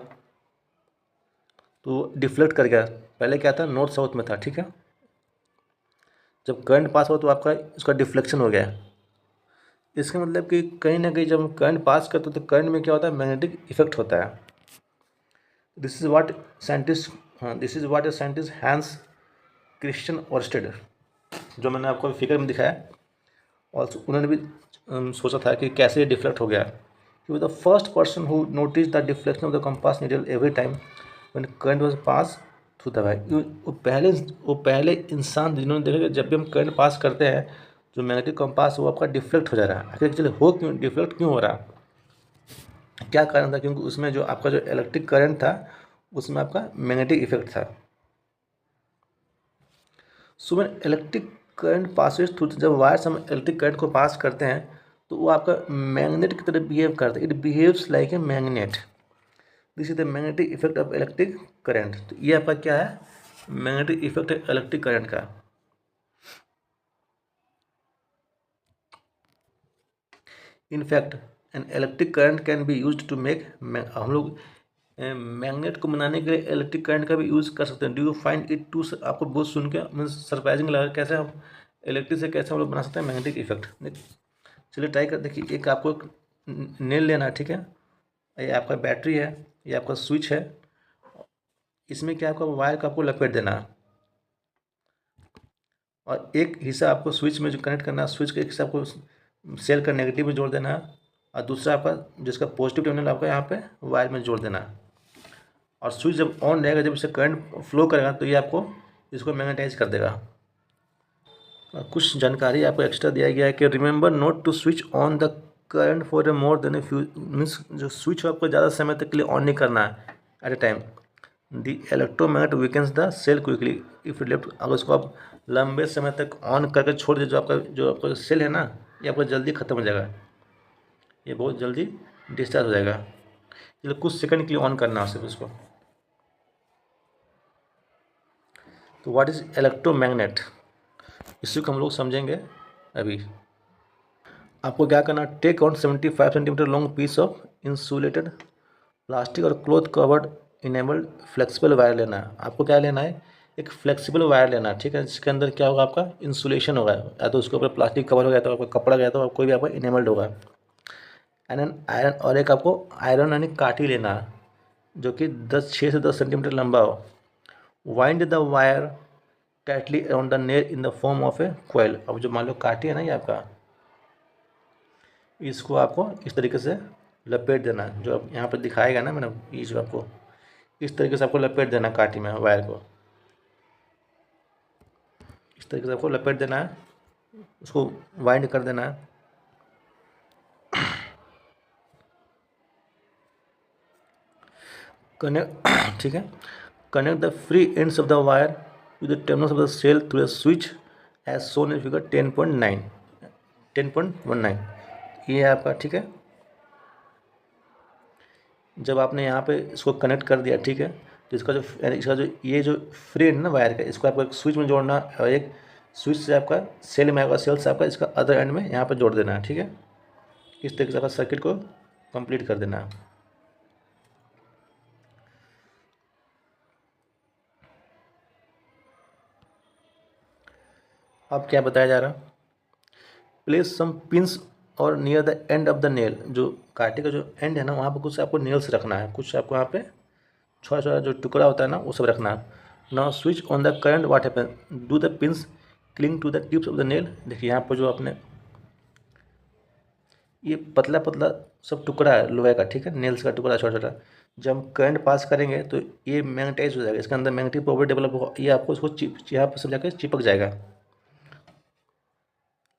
Speaker 1: तो डिफ्लेक्ट कर गया, पहले क्या था नॉर्थ साउथ में था, ठीक है, जब करंट पास हुआ तो आपका उसका डिफ्लेक्शन हो गया। इसका मतलब कि कहीं ना कहीं जब हम करंट पास करते हैं तो करंट में क्या होता है, मैग्नेटिक इफेक्ट होता है। This is what this is what a scientist Hans Christian Orsted, जो मैंने आपको फिगर में दिखाया, ऑल्सो उन्होंने भी सोचा था कि कैसे ये डिफ्लेक्ट हो गया। He was the first person who notice the deflection of the compass needle every time when current was pass through the wire. वो पहले इंसान जिन्होंने देखा कि जब भी हम करंट पास करते हैं जो मैग्नेटिक कंपास वो आपका डिफ्लेक्ट हो जा रहा है। आखिर एक्चुअली हो क्यों डिफ्लेक्ट क्यों हो रहा, क्या कारण था, क्योंकि उसमें जो आपका जो इलेक्ट्रिक करंट था उसमें आपका मैग्नेटिक इफेक्ट था। So when electric current Passage through, जब वायर से हम इलेक्ट्रिक करंट को पास करते हैं तो वो आपका मैग्नेट की तरह बिहेव करता है, it behaves like a magnet. This is the magnetic effect of electric current. तो ये आपका क्या है, मैग्नेटिक इफेक्ट है इलेक्ट्रिक करंट का। In fact an electric current can be use to make, हम लोग मैग्नेट को बनाने के लिए इलेक्ट्रिक करंट का भी यूज़ कर सकते हैं। Do you find it to, आपको बहुत सुन के मीन्स सरप्राइजिंग लगा कैसे हम इलेक्ट्रिक से कैसे हम लोग बना सकते हैं मैग्नेटिक इफेक्ट। चलिए ट्राई कर देखिए। एक आपको नेल लेना है, ठीक है। ये आपका बैटरी है, ये आपका स्विच है। इसमें क्या आपका वायर को आपको लपेट देना है, और एक हिस्सा आपको स्विच में जो कनेक्ट करना है, स्विच का एक हिस्सा आपको सेल का नेगेटिव में जोड़ देना है, और दूसरा आपका जिसका पॉजिटिव टर्मिनल आपका यहाँ पे वायर में जोड़ देना है। और स्विच जब ऑन रहेगा, जब इससे करंट फ्लो करेगा, तो ये आपको इसको मैग्नेटाइज कर देगा। कुछ जानकारी आपको एक्स्ट्रा दिया गया है कि remember note to switch on the current for a more than a few, means जो स्विच आपको ज़्यादा समय तक के लिए ऑन नहीं करना है at a time. The electromagnet weakens the cell quickly if left. अगर उसको आप लंबे समय तक ऑन करके छोड़ दीजिए, जो आपका सेल है ना, ये आपका जल्दी ख़त्म हो जाएगा, ये बहुत जल्दी डिस्चार्ज हो जाएगा। इसलिए कुछ सेकंड के लिए ऑन करना है सिर्फ इसको। तो व्हाट इज़ इलेक्ट्रोमैग्नेट, इसी को हम लोग समझेंगे अभी। आपको क्या करना, take on 75 centimetre long piece of insulated plastic और cloth covered enabled flexible wire लेना है। आपको क्या लेना है, एक फ्लेक्सिबल वायर लेना है, ठीक है, जिसके अंदर क्या होगा, आपका इंसुलेशन होगा, या तो उसके ऊपर प्लास्टिक कवर हो गया, तो आपका कपड़ा गया, तो कोई भी आपका इनेबल्ड होगा। एंड एन आयरन, और एक आपको आयरन यानी काठी लेना है, जो कि 6 से 10 सेंटीमीटर लंबा हो। Wind the wire tightly around the nail in the form of a coil. अब जो मान लो काठी है ना ये आपका, इसको आपको इस तरीके से लपेट देना है, जो अब यहाँ पर दिखाएगा ना मैंने, ये जो आपको इस तरीके से आपको लपेट देना है काठी में वायर को, इस तरीके से आपको लपेट देना है, उसको वाइंड कर देना है। कनेक्ट ठीक है, connect the free ends of the wire to the terminals of the cell through the switch as shown in figure 10.19, ये है आपका, ठीक है। जब आपने यहाँ पे इसको कनेक्ट कर दिया, ठीक है, तो इसका जो ये जो फ्री एंड ना वायर का, इसको आपको एक स्विच में जोड़ना, और एक स्विच से आपका सेल में आएगा, सेल से आपका इसका अदर एंड में यहाँ पर जोड़ देना है, ठीक है। इस तरीके से आपका सर्किट को कंप्लीट कर देना है। अब क्या बताया जा रहा, प्लेस सम पिंस और near the end of the nail, जो कांटे का जो एंड है ना, वहाँ पर कुछ आपको नेल्स रखना है, कुछ आपको वहाँ पे छोटा छोटा जो टुकड़ा होता है ना, वो सब रखना है। Now switch on the current, what happen, do the pins cling to the tips of the nail. देखिए यहाँ पर जो आपने ये पतला पतला सब टुकड़ा है लोहे का, ठीक है, नेल्स का टुकड़ा छोटा छोटा, जब हम करंट पास करेंगे तो ये मैग्नेटाइज हो जाएगा, इसके अंदर मैग्नेटिक प्रॉपर्टी डेवलप होगा, ये आपको इसको यहाँ पर सब जाकर चिपक जाएगा।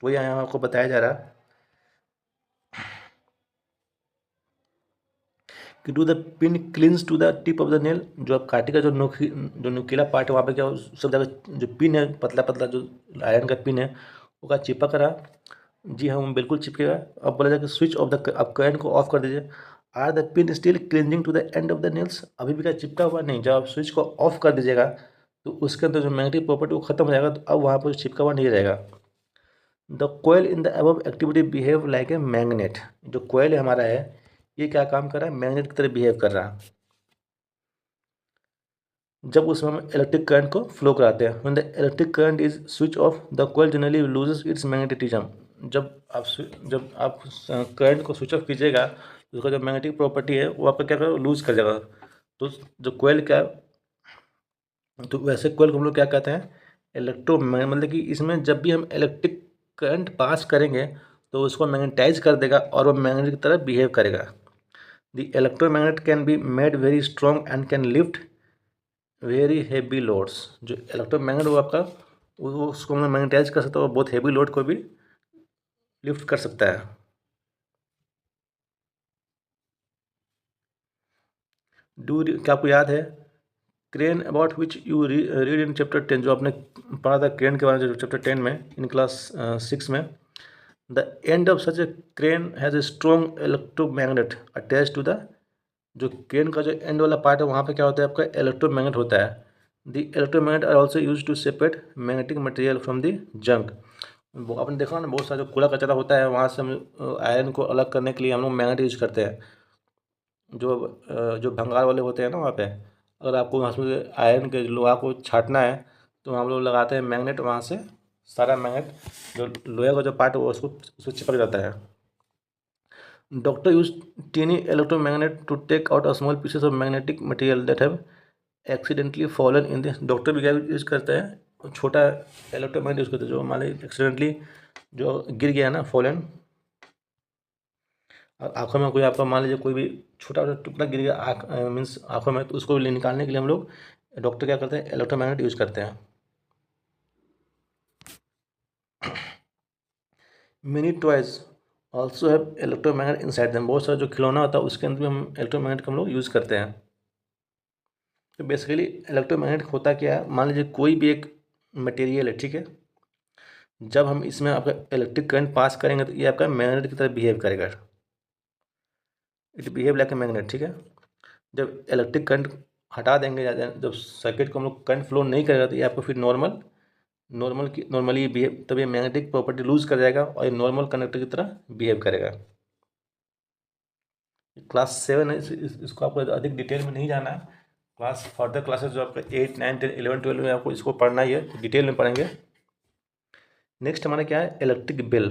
Speaker 1: वही यहाँ आपको बताया जा रहा है कि do the pin clings to the tip of the nail. जो आप काटी का जो नुकीला पार्ट है, वहाँ पे क्या सब जगह जो पिन है, पतला पतला जो आयरन का पिन है, वो का चिपक रहा। जी हाँ, बिल्कुल चिपकेगा। अब बोला जाए कि स्विच ऑफ द, आप करंट को ऑफ कर दीजिए। Are the pin still clinging to the end of the nails, अभी भी क्या चिपका हुआ नहीं। जब आप स्विच को ऑफ कर दीजिएगा, तो उसके अंदर जो मैग्नेटिक प्रॉपर्टी वो खत्म हो जाएगा, तो अब वहाँ पर चिपका हुआ नहीं रहेगा। The coil in the above activity behave like a magnet. जो कोयल हमारा है, ये क्या काम कर रहा है, मैग्नेट की तरह बिहेव कर रहा है। जब उसमें हम इलेक्ट्रिक करंट को फ्लो कराते हैं, when the electric current is switch off the coil generally loses its magnetism. जब आप करंट को स्विच ऑफ कीजिएगा, तो उसका जो मैग्नेटिक प्रॉपर्टी है वो आपका क्या करेगा, लूज कर जाएगा। तो जो कोयल क्या, तो वैसे कोयल को हम लोग क्या कहते हैं, इलेक्ट्रो, मतलब कि इसमें जब भी हम इलेक्ट्रिक करंट पास करेंगे, तो उसको मैग्नेटाइज कर देगा और वो मैग्नेट की तरह बिहेव करेगा। The electromagnet can be made very strong and can lift very heavy loads. जो इलेक्ट्रोमैग्नेट वो आपका वो उसको हम मैग्नेटाइज कर सकता है, वो बहुत हेवी लोड को भी लिफ्ट कर सकता है। क्या आपको याद है crane about which you read in chapter 10, जो आपने पढ़ा था क्रेन के बारे में चैप्टर 10 में इन क्लास 6 में। The end of such a crane has a strong electromagnet attach to the, जो क्रेन का जो एंड वाला पार्ट है, वहाँ पे क्या होता है, आपका इलेक्ट्रोमैग्नेट होता है। The electromagnet are also use to separate magnetic material from the junk. आपने देखा ना, बहुत सारा जो कूड़ा कचरा होता है, वहाँ से हम आयरन को अलग करने के लिए हम लोग मैग्नेट यूज करते हैं। जो भंगार वाले होते हैं ना, वहाँ पे अगर आपको वहाँ से आयरन के लोहा को छाटना है, तो हम लोग लगाते हैं मैग्नेट, वहाँ से सारा मैग्नेट जो लोहे का जो पार्ट है वो उसको चिपक जाता है। Doctor use tiny electromagnet to take out a small pieces of magnetic material that have accidentally fallen in this. Doctor भी क्या यूज करते हैं, छोटा इलेक्ट्रोमैग्नेट यूज करते हैं जो मान लीजिए एक्सीडेंटली जो गिर गया ना, फॉलन, आँखों में कोई आपका मान लीजिए कोई भी छोटा छोटा टुकड़ा गिर गया आँख मीन्स आँखों में, तो उसको निकालने के लिए हम लोग डॉक्टर क्या करते हैं, इलेक्ट्रोमैग्नेट यूज करते हैं। Mini toys also have electromagnet inside them. बहुत सारा जो खिलौना होता है उसके अंदर भी हम इलेक्ट्रोमैग्नेट का हम लोग यूज़ करते हैं। तो बेसिकली इलेक्ट्रोमैग्नेट होता क्या है, मान लीजिए कोई भी एक मटेरियल है, ठीक है, जब हम इसमें आपका इलेक्ट्रिक करंट पास करेंगे तो ये आपका मैग्नेट की तरह बिहेव करेगा। It behave like a magnet, ठीक है। जब इलेक्ट्रिक करंट हटा देंगे, जब सर्किट को हम लोग करंट फ्लो नहीं करेगा तो ये आपको फिर नॉर्मली बिहेव, तब ये मैग्नेटिक प्रॉपर्टी लूज कर जाएगा और ये नॉर्मल कंडक्टर की तरह बिहेव करेगा। क्लास 7 है, इसको आपको अधिक डिटेल में नहीं जाना है। क्लास फर्दर क्लासेस जो आपका 8, 9, 10, 11, 12 में आपको इसको पढ़ना ही है, डिटेल में पढ़ेंगे। नेक्स्ट हमारा क्या है, इलेक्ट्रिक बिल।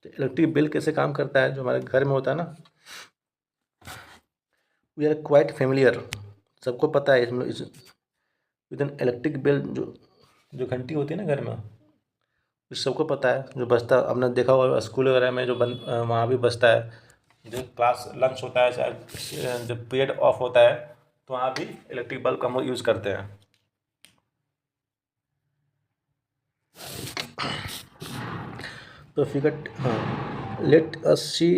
Speaker 1: तो इलेक्ट्रिक बिल कैसे काम करता है, जो हमारे घर में होता है ना, वी आर क्वाइट फेमिलियर, सबको पता है इसमें विद एन इलेक्ट्रिक बिल। जो घंटी होती है ना घर में, सबको पता है, जो बजता आपने देखा होगा स्कूल वगैरह में जो वहाँ भी बजता है, जो क्लास लंच होता है चाहे जब पीरियड ऑफ होता है तो वहाँ भी इलेक्ट्रिक बल्ब का हम लोग यूज़ करते हैं। तो फिगर, हाँ, लेट अस सी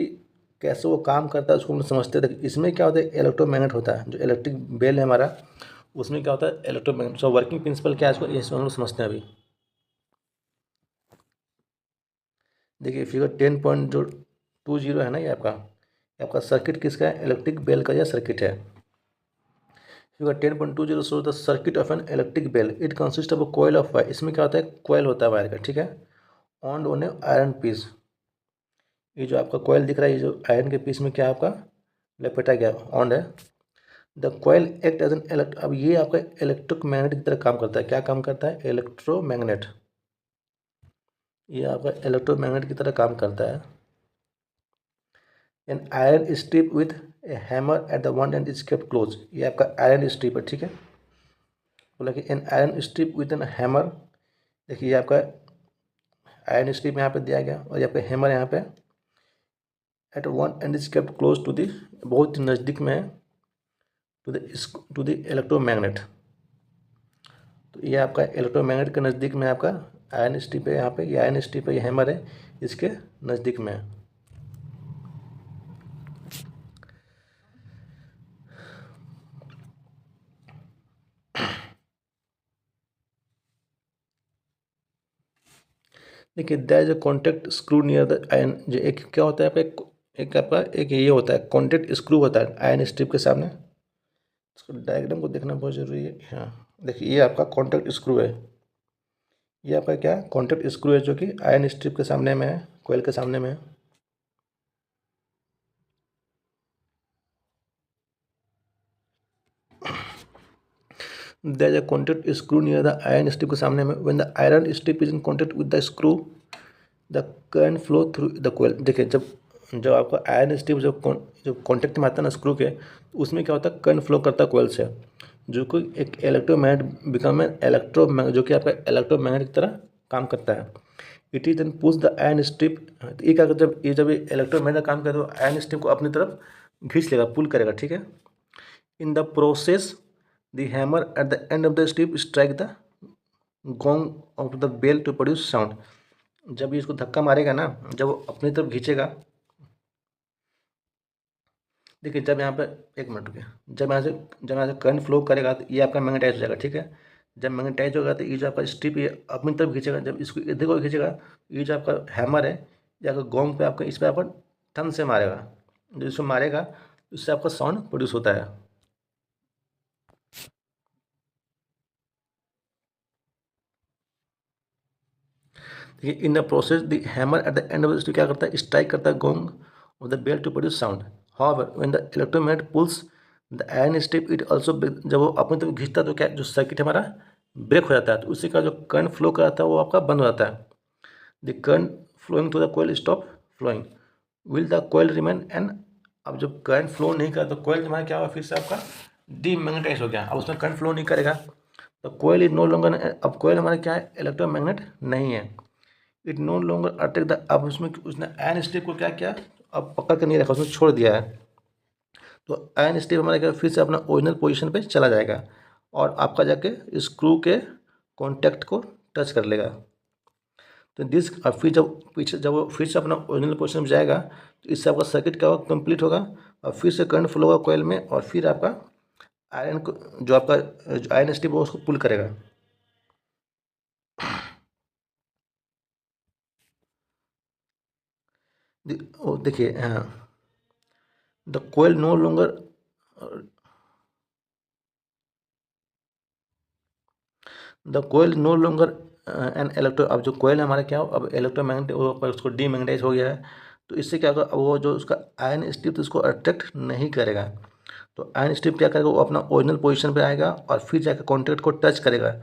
Speaker 1: कैसे वो काम करता है उसको हम लोग समझते थे। इसमें क्या होता है, इलेक्ट्रोमैग्नेट होता है, जो इलेक्ट्रिक बेल है हमारा, उसमें क्या होता है, इलेक्ट्रोमैग्नेट। सो वर्किंग प्रिंसिपल क्या है इसको, ये हम लोग समझते हैं अभी। देखिए फिगर 10.20 है ना, ये आपका सर्किट किसका है, इलेक्ट्रिक बेल का यह सर्किट है। Figure 10.20 show the circuit of an electric bell. It consist of a coil of wire. इसमें क्या होता है, कॉइल होता है वायर का, ठीक है, ऑन ए आयरन पीस। ये जो आपका कॉइल दिख रहा है, ये जो आयरन के पीस में क्या आपका लपेटा गया ऑन है। The coil act as an अब ये आपका इलेक्ट्रिक मैग्नेट की तरह काम करता है। क्या काम करता है, इलेक्ट्रोमैग्नेट। ये आपका इलेक्ट्रोमैग्नेट की तरह काम करता है। An iron strip with A hammer at the one end is kept close. ये आपका आयरन स्ट्रिप है, ठीक है, बोला कि an iron strip with an hammer. देखिए ये आपका आयरन स्ट्रिप यहाँ पे दिया गया और यहाँ पे हैमर यहाँ पे at one end is kept close to the, बहुत ही नज़दीक में है, टू द इलेक्ट्रोमैग्नेट। तो ये आपका इलेक्ट्रोमैग्नेट के नज़दीक में आपका आयरन स्ट्रिप है, यहाँ पे ये आयरन स्ट्रिप है, ये हैमर है, इसके नज़दीक में है। देखिए there is a contact screw near the iron. जो एक क्या होता है आपका, एक ये होता है कॉन्टैक्ट स्क्रू होता है आयरन स्ट्रिप के सामने। इसको डायग्राम को देखना बहुत ज़रूरी है। हाँ देखिए ये आपका कॉन्टैक्ट स्क्रू है, ये आपका क्या कॉन्टैक्ट स्क्रू है जो कि आयरन स्ट्रिप के सामने में है, कोयल के सामने में है। There is a contact screw near the iron strip के सामने में। When the iron strip is in contact with the screw the current flow through the coil. देखिए जब जब आपका आयरन स्ट्रिप जब कॉन्टैक्ट में आता है ना स्क्रू के, उसमें क्या होता है, करंट फ्लो करता है कोयल से, जो कि एक इलेक्ट्रोमैग्नेट बिकम एन जो कि आपका इलेक्ट्रोमैग्नेट की तरह काम करता है। It is then push the iron strip. एक अगर जब ये इलेक्ट्रोमैग्नेट काम करे तो आयरन स्ट्रिप को अपनी तरफ खींच लेगा, पुल करेगा, ठीक है। In the process the hammer at the end of the strip strike the gong of the bell to produce sound. जब ये इसको धक्का मारेगा ना, जब वो अपनी तरफ खींचेगा, देखिए जब यहाँ पे, एक मिनट रुकिए, जब यहाँ से करंट फ्लो करेगा तो ये आपका मैग्नेटाइज हो जाएगा, ठीक है। जब मैग्नेटाइज होगा तो ये जो आपका स्ट्रिप ये अपनी तरफ खींचेगा, जब इसको इधर को खींचेगा, ये जो आपका हैमर है ये आपका गोंग पे आपका इस पर आपका टन से मारेगा, जो इसको मारेगा उससे आपका साउंड प्रोड्यूस होता है। देखिए in the process the hammer at the end of the strip क्या करता है, स्ट्राइक करता है gong of the bell to produce sound. However when the electromagnet pulls the iron strip it also, जब वो अपनी तरफ खींचता तो क्या जो सर्किट हमारा ब्रेक हो जाता है तो उसी का जो करंट फ्लो कराता है वो आपका बंद हो जाता है। The current flowing through the coil stop flowing, will the coil remain and, अब जब करंट फ्लो नहीं करा तो कोयल हमारा क्या होगा, फिर से आपका डीमैग्नेटाइज हो गया, अब उसमें करंट फ्लो नहीं करेगा तो कोयल इज नो लॉन्गर, अब कोयल हमारा क्या है, इलेक्ट्रोमैग्नेट नहीं है। It no longer attack the, अब उसमें उसने आयन स्ट्रिप को क्या किया, अब पकड़ कर नहीं रखा, उसने छोड़ दिया है, तो आयन स्ट्रिप हमारा क्या फिर से अपना ओरिजिनल पोजीशन पे चला जाएगा और आपका जाके स्क्रू के कॉन्टैक्ट को टच कर लेगा। तो दिस, अब फिर जब पीछे जब वो फिर से अपना ओरिजिनल पोजीशन में जाएगा तो इससे आपका सर्किट क्या होगा, कंप्लीट होगा और फिर से करंट फ्लो होगा कोयल में और फिर आपका आयरन को, जो आपका आयरन स्ट्रिप वो उसको पुल करेगा। देखिए the coil no longer, the coil no longer an electro, अब जो कोयल हमारा क्या हो, अब इलेक्ट्रोमैग्नेट वो उसको डीमैग्नेटाइज हो गया है तो इससे क्या होगा, अब वो जो उसका आयन स्ट्रिप तो उसको अट्रैक्ट नहीं करेगा, तो आयन स्ट्रिप क्या करेगा, वो अपना ओरिजिनल पोजीशन पे आएगा और फिर जाकर कॉन्टैक्ट को टच करेगा,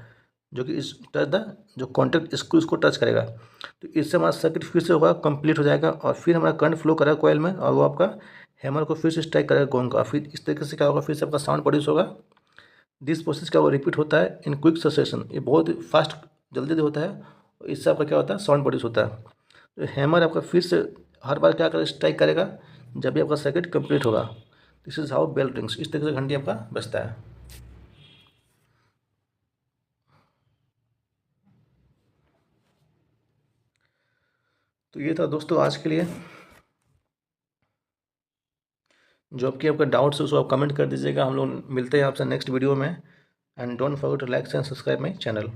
Speaker 1: जो कि इस टच द, जो कॉन्टैक्ट स्क्रू इसको टच करेगा, तो इससे हमारा सर्किट फिर से होगा, कंप्लीट हो जाएगा और फिर हमारा करंट फ्लो करेगा कोयल में और वो आपका हैमर को फिर से स्ट्राइक करेगा गोंग का, फिर इस तरीके से क्या होगा, फिर से आपका साउंड प्रोड्यूस होगा। दिस प्रोसेस क्या वो रिपीट होता है इन क्विक सक्सेशन, ये बहुत फास्ट जल्दी जल्दी होता है और इससे आपका क्या होता है, साउंड प्रोड्यूस होता है। तो हैमर आपका फिर से हर बार क्या करेगा, स्ट्राइक करेगा जब भी आपका सर्किट कंप्लीट होगा। This is how bell rings, इस तरीके से घंटी आपका बजता है। तो ये था दोस्तों आज के लिए, जो आपकी आपका डाउट्स है उसको आप कमेंट कर दीजिएगा, हम लोग मिलते हैं आपसे नेक्स्ट वीडियो में। And don't forget to like and subscribe my channel.